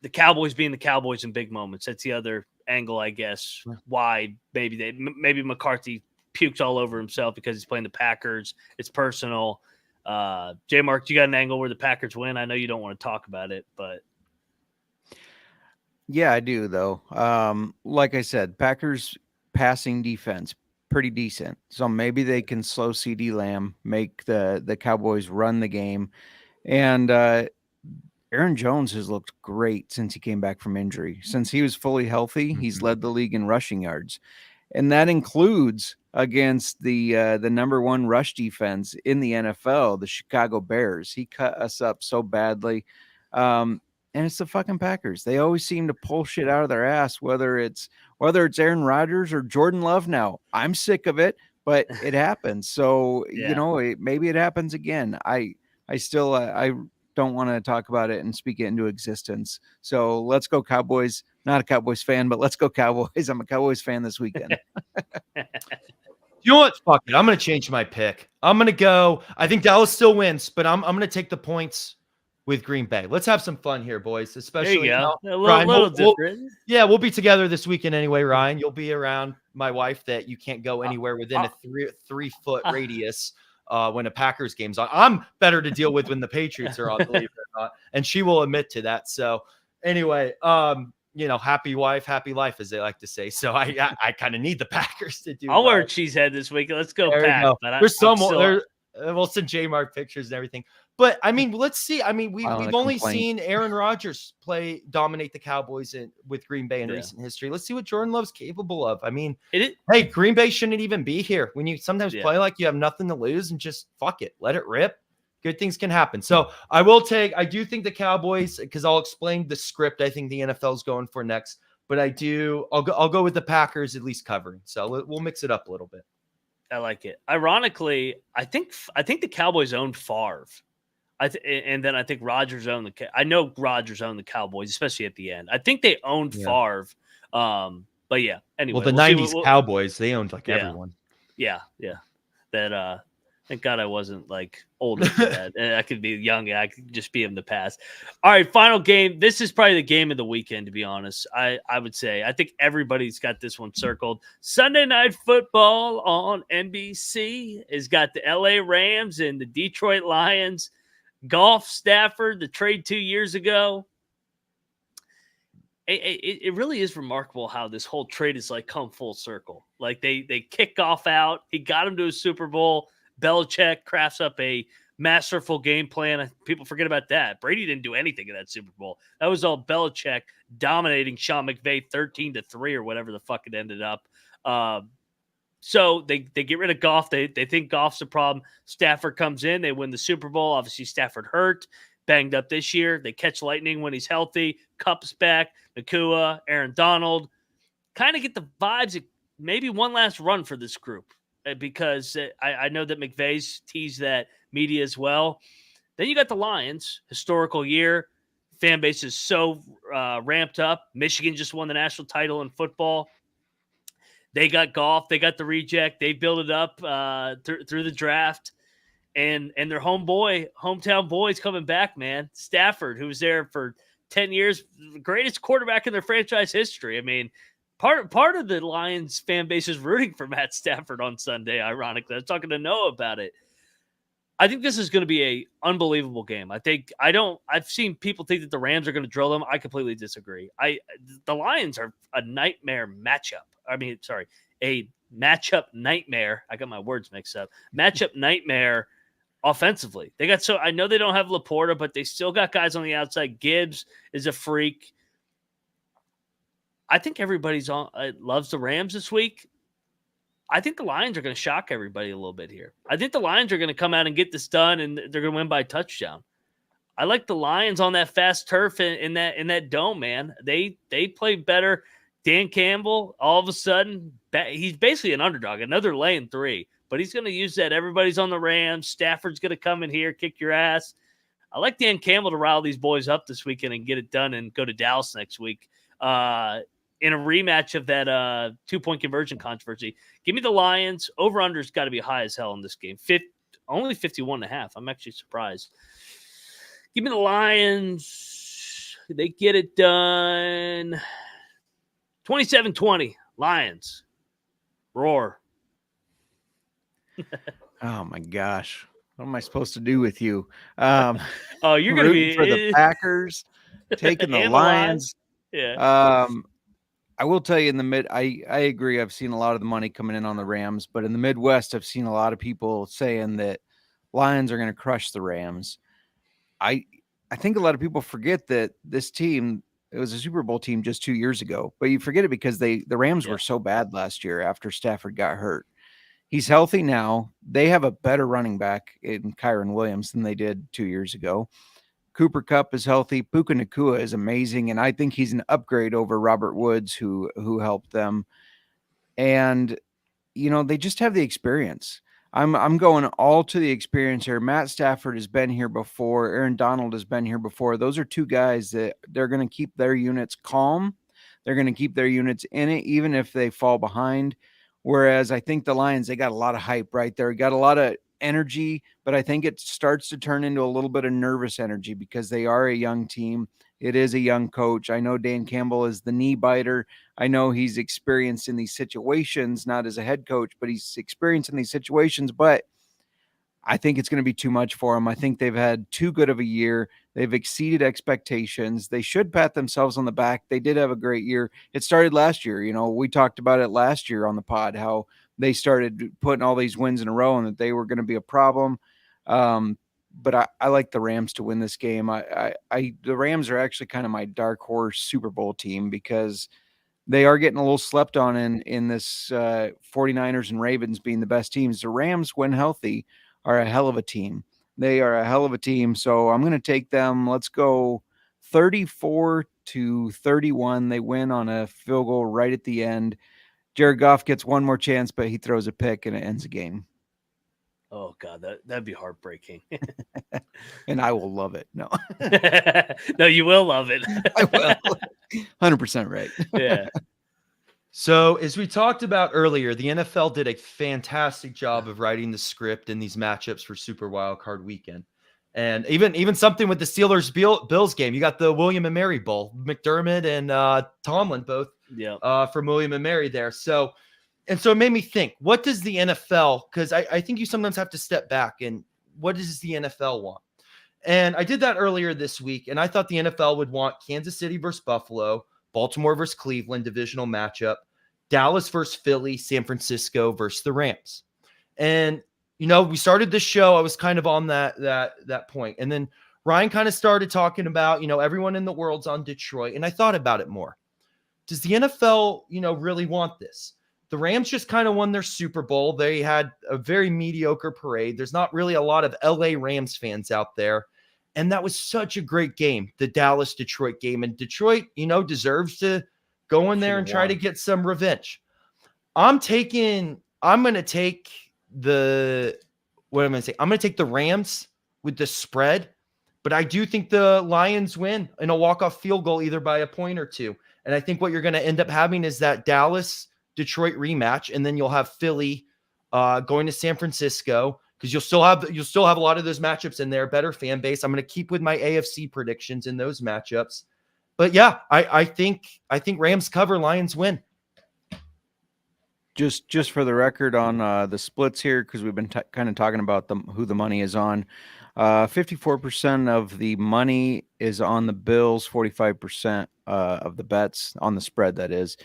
S1: the Cowboys being the Cowboys in big moments, that's the other angle, I guess. Why maybe McCarthy pukes all over himself because he's playing the Packers. It's personal. J Mark, do you got an angle where the Packers win? I know you don't want to talk about it, but
S6: yeah, I do though. Like I said, Packers passing defense pretty decent, so maybe they can slow CD Lamb, make the Cowboys run the game. And Aaron Jones has looked great since he came back from injury. Since he was fully healthy, he's led the league in rushing yards, and that includes against the number 1 rush defense in the NFL, the Chicago Bears. He cut us up so badly. And it's the fucking Packers. They always seem to pull shit out of their ass, whether it's Aaron Rodgers or Jordan Love now. I'm sick of it, but it happens. So, maybe it happens again. I still I don't want to talk about it and speak it into existence. So let's go Cowboys. Not a Cowboys fan, but let's go Cowboys. I'm a Cowboys fan this weekend.
S7: You know what? Fuck it. I'm going to change my pick. I'm going to go. I think Dallas still wins, but I'm going to take the points with Green Bay. Let's have some fun here, boys. Especially
S1: there you go.
S7: Ryan,
S1: little different.
S7: We'll be together this weekend anyway, Ryan. You'll be around my wife that you can't go anywhere within a 3-foot radius when a Packers game's on. I'm better to deal with when the Patriots are on, believe it or not. And she will admit to that. So anyway, happy wife, happy life, as they like to say. So I kind of need the Packers to do.
S1: I'll wear a cheesehead this week. Let's go Pack.
S7: There's some more. We'll send J-Mark pictures and everything. But I mean, let's see. I mean, we've only seen Aaron Rodgers dominate the Cowboys with Green Bay in recent history. Let's see what Jordan Love's capable of. I mean, hey, Green Bay shouldn't even be here. When you sometimes play like you have nothing to lose and just fuck it, let it rip. Good things can happen. So I do think the Cowboys, because I'll explain the script I think the NFL is going for next. But I'll go with the Packers at least covering. So we'll mix it up a little bit.
S1: I like it. Ironically, I think the Cowboys owned Favre. And then I think Rodgers owned I know Rodgers owned the Cowboys, especially at the end. I think they owned Favre. But yeah, anyway.
S7: Well, the 90s Cowboys, they owned everyone.
S1: Yeah. That thank God I wasn't older for that. I could be young. I could just be in the past. All right, final game. This is probably the game of the weekend, to be honest. I would say. I think everybody's got this one circled. Sunday Night Football on NBC has got the LA Rams and the Detroit Lions. Goff, Stafford, the trade 2 years ago. It really is remarkable how this whole trade is come full circle. They kick Goff out. He got him to a Super Bowl. Belichick crafts up a masterful game plan. People forget about that. Brady didn't do anything in that Super Bowl. That was all Belichick dominating Sean McVay 13-3 or whatever the fuck it ended up. So they get rid of Goff. They think Goff's a problem. Stafford comes in. They win the Super Bowl. Obviously, Stafford hurt, banged up this year. They catch lightning when he's healthy. Kupp's back. Nakua, Aaron Donald. Kind of get the vibes of maybe one last run for this group because I know that McVay's teased that media as well. Then you got the Lions, historical year. Fan base is so ramped up. Michigan just won the national title in football. They got Goff. They got the reject. They built it up through the draft. And their hometown boy's coming back, man. Stafford, who was there for 10 years, the greatest quarterback in their franchise history. I mean, part of the Lions fan base is rooting for Matt Stafford on Sunday, ironically. I was talking to Noah about it. I think this is going to be a unbelievable game. I've seen people think that the Rams are going to drill them. I completely disagree. The Lions are a nightmare matchup. A matchup nightmare. I got my words mixed up. Matchup nightmare offensively. I know they don't have Laporta, but they still got guys on the outside. Gibbs is a freak. I think everybody's loves the Rams this week. I think the Lions are going to shock everybody a little bit here. I think the Lions are going to come out and get this done, and they're going to win by a touchdown. I like the Lions on that fast turf in that dome, man. They play better. Dan Campbell, all of a sudden, he's basically an underdog, another lane 3. But he's going to use that. Everybody's on the Rams. Stafford's going to come in here, kick your ass. I like Dan Campbell to rile these boys up this weekend and get it done and go to Dallas next week in a rematch of that 2-point conversion controversy. Give me the Lions. Over-under's got to be high as hell in this game. Only 51.5. I'm actually surprised. Give me the Lions. They get it done. 27-20. Lions. Roar.
S6: Oh my gosh. What am I supposed to do with you?
S1: You're going to be
S6: for the Packers, taking the Lions.
S1: Yeah.
S6: I will tell you I agree. I've seen a lot of the money coming in on the Rams, but in the Midwest, I've seen a lot of people saying that Lions are going to crush the Rams. I think a lot of people forget that this team, it was a Super Bowl team just 2 years ago, but you forget it because the Rams were so bad last year after Stafford got hurt. He's healthy now. They have a better running back in Kyron Williams than they did 2 years ago. Cooper Kupp is healthy. Puka Nacua is amazing, and I think he's an upgrade over Robert Woods, who helped them. And they just have the experience. I'm going all to the experience here. Matt Stafford has been here before. Aaron Donald has been here before. Those are two guys that they're going to keep their units calm. They're going to keep their units in it, even if they fall behind. Whereas I think the Lions, they got a lot of hype right there. Got a lot of energy, but I think it starts to turn into a little bit of nervous energy because they are a young team. It is a young coach. I know Dan Campbell is the knee biter. I know he's experienced in these situations, not as a head coach, but he's experienced in these situations. But I think it's going to be too much for him. I think they've had too good of a year. They've exceeded expectations. They should pat themselves on the back. They did have a great year. It started last year. We talked about it last year on the pod, how they started putting all these wins in a row and that they were going to be a problem. But I like the Rams to win this game. The Rams are actually kind of my dark horse Super Bowl team because they are getting a little slept on in this 49ers and Ravens being the best teams. The Rams, when healthy, are a hell of a team. They are a hell of a team. So I'm going to take them. Let's go 34-31. They win on a field goal right at the end. Jared Goff gets one more chance, but he throws a pick and it ends the game.
S1: Oh God, that'd be heartbreaking.
S6: And I will love it. No,
S1: no, you will love it.
S6: I will. 100% right.
S1: Yeah.
S7: So as we talked about earlier, the NFL did a fantastic job of writing the script in these matchups for Super Wildcard Weekend. And even something with the Steelers Bills game, you got the William and Mary Bowl, McDermott and Tomlin both from William and Mary there. So it made me think, what does the NFL, because I think you sometimes have to step back and what does the NFL want? And I did that earlier this week, and I thought the NFL would want Kansas City versus Buffalo, Baltimore versus Cleveland divisional matchup, Dallas versus Philly, San Francisco versus the Rams. And we started this show. I was kind of on that point. And then Ryan kind of started talking about, everyone in the world's on Detroit. And I thought about it more. Does the NFL, really want this? The Rams just kind of won their Super Bowl. They had a very mediocre parade. There's not really a lot of LA Rams fans out there. And that was such a great game, the Dallas-Detroit game. And Detroit, deserves to go in there and try to get some revenge. I'm going to take the Rams with the spread, but I do think the Lions win in a walk-off field goal, either by a point or two. And I think what you're going to end up having is that Dallas-Detroit rematch, and then you'll have Philly going to San Francisco, because you'll still have a lot of those matchups in there, better fan base. I'm going to keep with my AFC predictions in those matchups. But yeah, I think Rams cover, Lions win.
S6: Just for the record on the splits here, because we've been kind of talking about who the money is on. 54% of the money is on the Bills, 45% of the bets on the spread, that is.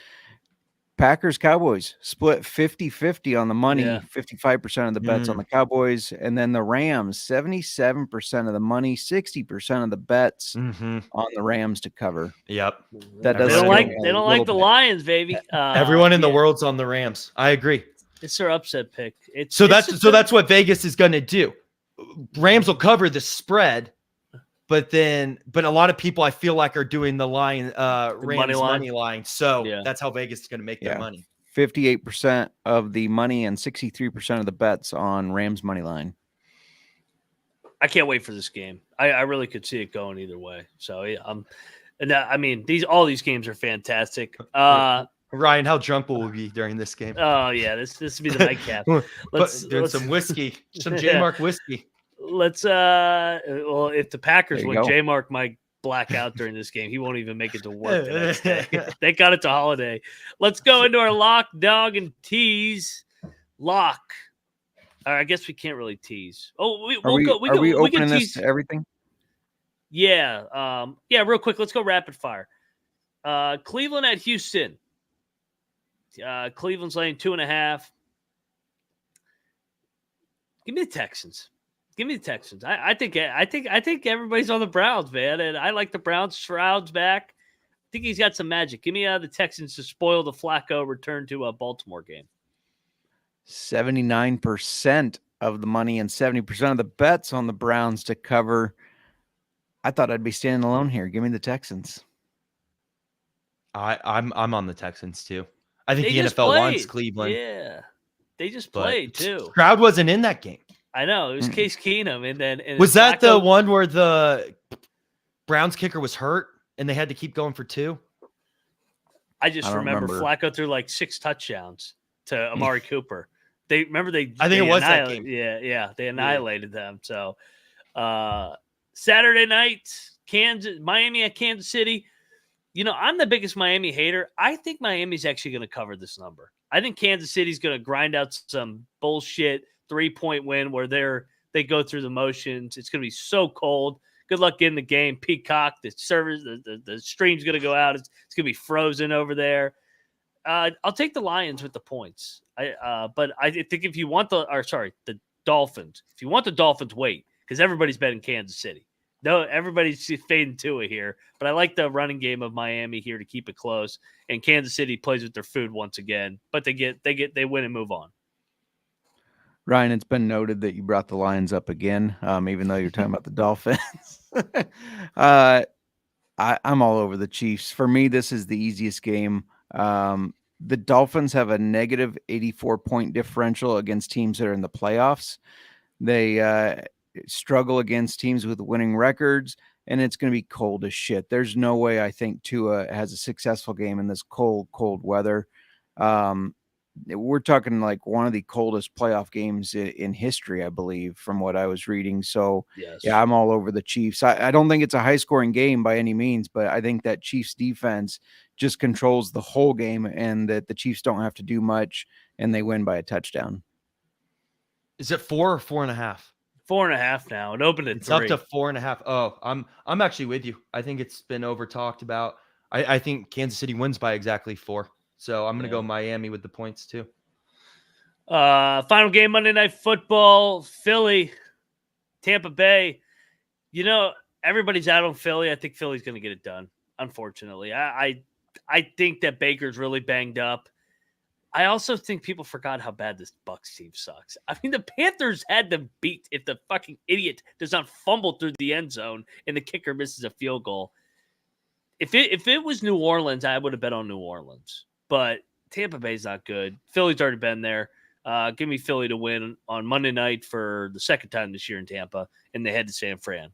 S6: Packers Cowboys split 50-50 on the money, 55% of the bets on the Cowboys, and then the Rams 77% of the money, 60% of the bets on the Rams to cover.
S7: Yep.
S6: That
S1: They
S6: doesn't
S1: don't like the Lions, baby.
S7: Everyone in the world's on the Rams. I agree.
S1: It's their upset pick.
S7: That's what Vegas is going to do. Rams will cover the spread, but a lot of people I feel like are doing the Rams money line. So that's how Vegas is going to make their money.
S6: 58% of the money and 63% of the bets on Rams money line.
S1: I can't wait for this game. I really could see it going either way. So all these games are fantastic.
S7: Ryan, how drunk will we be during this game?
S1: Oh yeah, this will be the nightcap.
S7: Let's some whiskey, some J-Mark whiskey.
S1: If the Packers win,
S6: go.
S1: J-Mark might black out during this game. He won't even make it to work the next day. Thank God it's a holiday. Let's go into our lock, dog, and tease. Lock. I guess we can't really tease. Oh,
S6: are we opening this to everything?
S1: Yeah. Real quick. Let's go rapid fire. Cleveland at Houston. Cleveland's laying 2.5. Give me the Texans. I think everybody's on the Browns, man, and I like the Browns. Stroud's back. I think he's got some magic. Give me the Texans to spoil the Flacco return to a Baltimore game.
S6: 79% of the money and 70% of the bets on the Browns to cover. I thought I'd be standing alone here. Give me the Texans.
S7: I'm on the Texans too. I think the NFL wants Cleveland.
S1: Yeah, they just played too.
S7: Stroud wasn't in that game.
S1: I know it was Case Keenum, and then
S7: was that the one where the Browns kicker was hurt and they had to keep going for 2?
S1: I remember Flacco threw like 6 touchdowns to Amari Cooper. I think it was that game. Yeah, they annihilated them. So Saturday night, Miami at Kansas City. I'm the biggest Miami hater. I think Miami's actually going to cover this number. I think Kansas City's going to grind out some bullshit 3-point win where they go through the motions. It's going to be so cold. Good luck getting the game. Peacock, the servers, the stream's going to go out. It's going to be frozen over there. I'll take the Lions with the points. But I think if you want the Dolphins. If you want the Dolphins, wait, because everybody's betting Kansas City. No, everybody's fading Tua here, but I like the running game of Miami here to keep it close. And Kansas City plays with their food once again, but they win and move on.
S6: Ryan, it's been noted that you brought the Lions up again, even though you're talking about the Dolphins. I'm all over the Chiefs. For me, this is the easiest game. The Dolphins have a negative 84-point differential against teams that are in the playoffs. They struggle against teams with winning records, and it's going to be cold as shit. There's no way I think Tua has a successful game in this cold weather. We're talking like one of the coldest playoff games in history, I believe, from what I was reading. So, yeah, I'm all over the Chiefs. I don't think it's a high-scoring game by any means, but I think that Chiefs defense just controls the whole game and that the Chiefs don't have to do much, and they win by a touchdown.
S7: Is it 4 or 4.5?
S1: 4.5 now. It opened at 3.
S7: Up to 4.5. Oh, I'm actually with you. I think it's been over talked about. I think Kansas City wins by exactly 4. So I'm going to go Miami with the points too.
S1: Final game Monday Night Football, Philly, Tampa Bay. Everybody's out on Philly. I think Philly's going to get it done, unfortunately. I think that Baker's really banged up. I also think people forgot how bad this Bucs team sucks. I mean, the Panthers had them beat if the fucking idiot does not fumble through the end zone and the kicker misses a field goal. If it was New Orleans, I would have bet on New Orleans. But Tampa Bay's not good. Philly's already been there. Give me Philly to win on Monday night for the second time this year in Tampa, and they head to San Fran.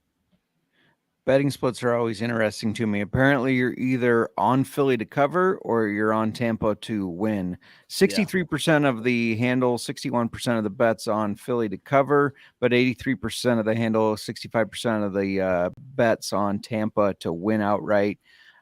S6: Betting splits are always interesting to me. Apparently, you're either on Philly to cover or you're on Tampa to win. 63% of the handle, 61% of the bets on Philly to cover, but 83% of the handle, 65% of the bets on Tampa to win outright.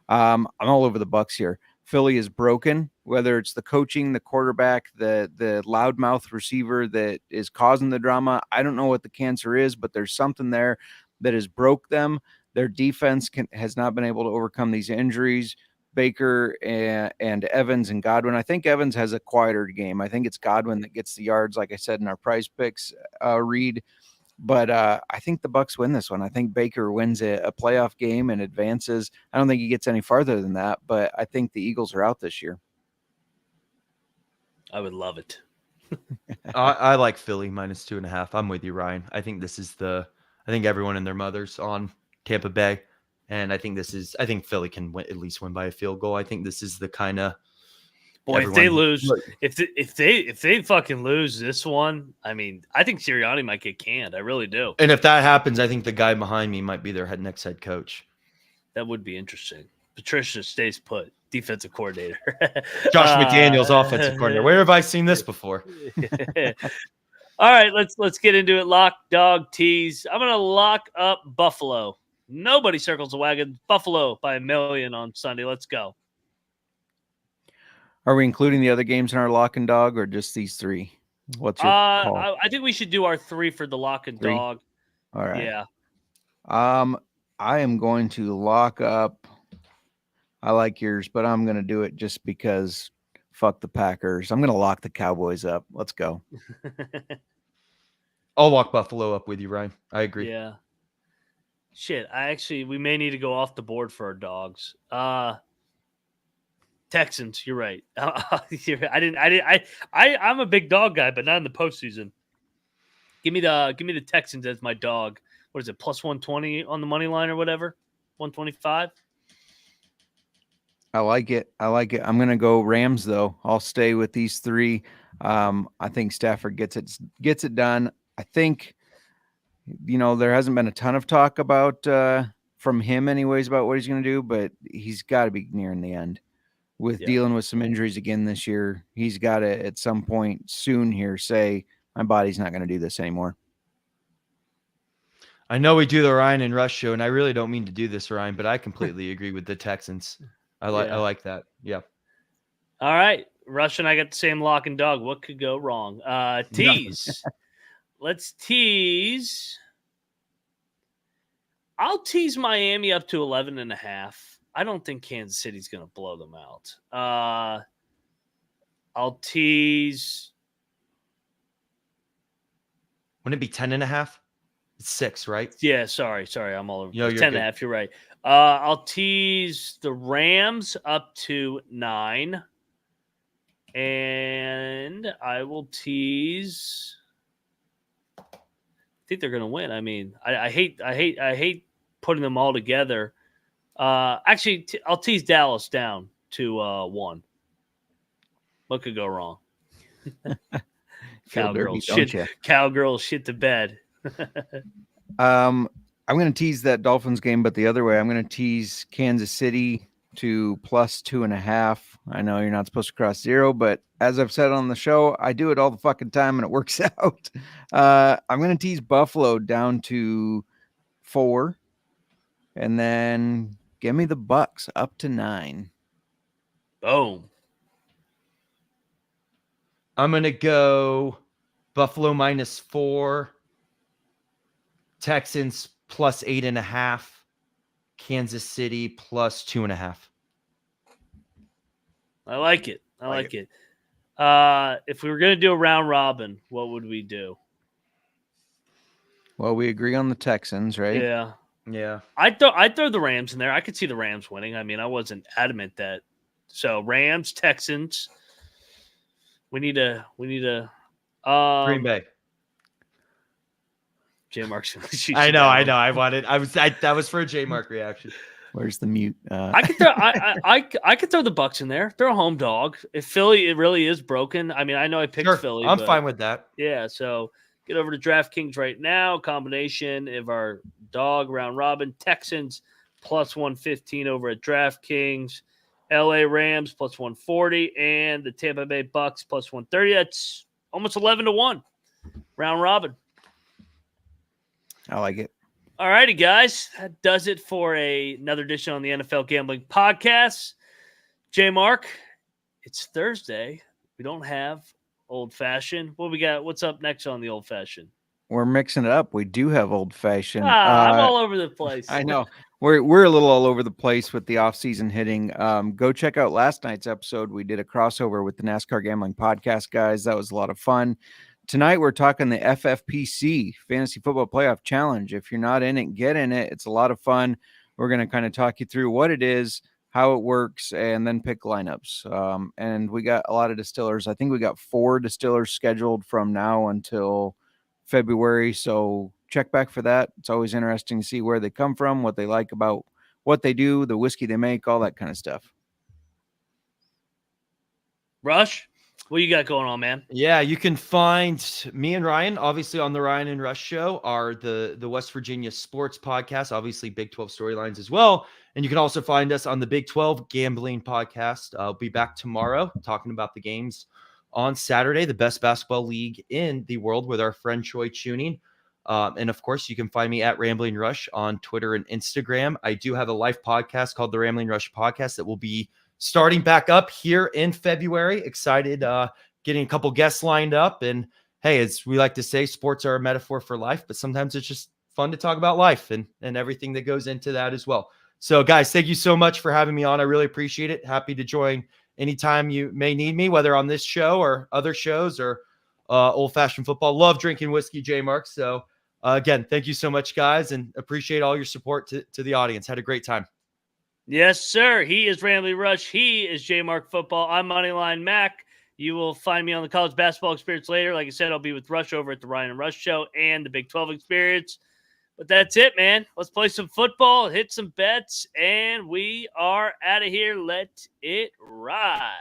S6: I'm all over the Bucs here. Philly is broken, whether it's the coaching, the quarterback, the loudmouth receiver that is causing the drama. I don't know what the cancer is, but there's something there that has broke them. Their defense has not been able to overcome these injuries. Baker and Evans and Godwin. I think Evans has a quieter game. I think it's Godwin that gets the yards, like I said in our PrizePicks read. But I think the Bucs win this one. I think Baker wins a playoff game and advances. I don't think he gets any farther than that, but I think the Eagles are out this year.
S1: I would love it.
S7: I like Philly -2.5. I'm with you, Ryan. I think I think everyone and their mother's on Tampa Bay, and I think Philly can at least win by a field goal. I think this is the kind of
S1: if they lose, if they fucking lose this one, I mean, I think Sirianni might get canned. I really do.
S7: And if that happens, I think the guy behind me might be their next head coach.
S1: That would be interesting. Patricia stays put, defensive coordinator.
S7: Josh McDaniels, offensive coordinator. Where have I seen this before?
S1: All right, let's get into it. Lock, dog, tease. I'm gonna lock up Buffalo. Nobody circles the wagon. Buffalo by 1 million on Sunday. Let's go.
S6: Are we including the other games in our lock and dog or just these three? What's your call?
S1: I think we should do our 3 for the lock and dog.
S6: All right.
S1: Yeah.
S6: I am going to lock up. I like yours, but I'm going to do it just because fuck the Packers. I'm going to lock the Cowboys up. Let's go.
S7: I'll walk Buffalo up with you, Ryan. I agree.
S1: Yeah. Shit, we may need to go off the board for our dogs. Texans, you're right. I'm a big dog guy, but not in the postseason. Give me the Texans as my dog. What is it? Plus 120 on the money line or whatever? 125.
S6: I like it. I'm going to go Rams though. I'll stay with these 3. I think Stafford gets it done. I think, there hasn't been a ton of talk about from him anyways about what he's going to do, but he's got to be nearing the end with dealing with some injuries again this year. He's got to at some point soon here say my body's not going to do this anymore.
S7: I know we do the Ryan and Rush show, and I really don't mean to do this, Ryan, but I completely agree with the Texans. I like that. Yeah.
S1: All right. Rush and I got the same lock and dog. What could go wrong? Tease. Let's tease. I'll tease Miami up to 11.5. I don't think Kansas City's going to blow them out. I'll tease.
S7: Wouldn't it be 10.5? It's 6, right?
S1: Yeah, sorry. I'm all over. 10.5. You're right. I'll tease the Rams up to 9, and I will tease. I think they're going to win. I mean, I hate putting them all together. Actually, I'll tease Dallas down to 1. What could go wrong? Cowgirls shit to bed.
S6: I'm going to tease that Dolphins game, but the other way, I'm going to tease Kansas City to plus 2.5. I know you're not supposed to cross 0, but as I've said on the show, I do it all the fucking time and it works out. I'm going to tease Buffalo down to 4, and then give me the Bucks up to 9.
S1: Boom.
S7: I'm going to go Buffalo -4, Texans plus 8.5, Kansas City plus 2.5.
S1: I like it. I like it. If we were going to do a round robin, what would we do?
S6: Well, we agree on the Texans, right?
S1: Yeah.
S7: Yeah.
S1: I'd throw the Rams in there. I could see the Rams winning. I mean, I wasn't adamant that. So Rams, Texans. We need a
S7: Green Bay.
S1: J Mark's.
S7: I know. That was for a J Mark reaction.
S6: Where's the mute?
S1: I could throw. I could throw the Bucks in there. They're a home dog. If Philly, it really is broken. I mean, I know I picked Philly.
S7: I'm
S1: but
S7: fine with that.
S1: yeah. So get over to DraftKings right now. Combination of our dog round robin Texans plus 115 over at DraftKings. LA Rams plus 140 and the Tampa Bay Bucks plus 130. That's almost 11-1 round robin.
S6: I like it.
S1: All righty, guys. That does it for another edition on the NFL Gambling Podcast. J Mark, it's Thursday. We don't have old fashioned. What we got? What's up next on the old fashioned?
S6: We're mixing it up. We do have old fashioned.
S1: I'm all over the place.
S6: I know. We're a little all over the place with the off-season hitting. Go check out last night's episode. We did a crossover with the NASCAR Gambling Podcast, guys. That was a lot of fun. Tonight, we're talking the FFPC, Fantasy Football Playoff Challenge. If you're not in it, get in it. It's a lot of fun. We're going to kind of talk you through what it is, how it works, and then pick lineups. And we got a lot of distillers. I think we got 4 distillers scheduled from now until February. So check back for that. It's always interesting to see where they come from, what they like about what they do, the whiskey they make, all that kind of stuff.
S1: Rush, what you got going on, man?
S7: Yeah, you can find me and Ryan, obviously, on the Ryan and Rush Show, are the West Virginia sports podcast, obviously Big 12 storylines as well. And you can also find us on the Big 12 gambling podcast. I'll be back tomorrow talking about the games on Saturday, the best basketball league in the world with our friend Choi Tuning. And of course, you can find me at Rambling Rush on Twitter and Instagram. I do have a live podcast called the Rambling Rush Podcast that will be starting back up here in February. Excited, getting a couple guests lined up. And hey, as we like to say, sports are a metaphor for life, but sometimes it's just fun to talk about life and everything that goes into that as well. So guys, thank you so much for having me on. I really appreciate it. Happy to join anytime you may need me, whether on this show or other shows or old fashioned football. Love drinking whiskey, J Mark. So again, thank you so much, guys, and appreciate all your support to the audience. Had a great time.
S1: Yes, sir. He is Rambling Rush. He is J Mark Football. I'm Moneyline Mac. You will find me on the College Basketball Experience later. Like I said, I'll be with Rush over at the Ryan and Rush Show and the Big 12 Experience. But that's it, man. Let's play some football, hit some bets, and we are out of here. Let it ride.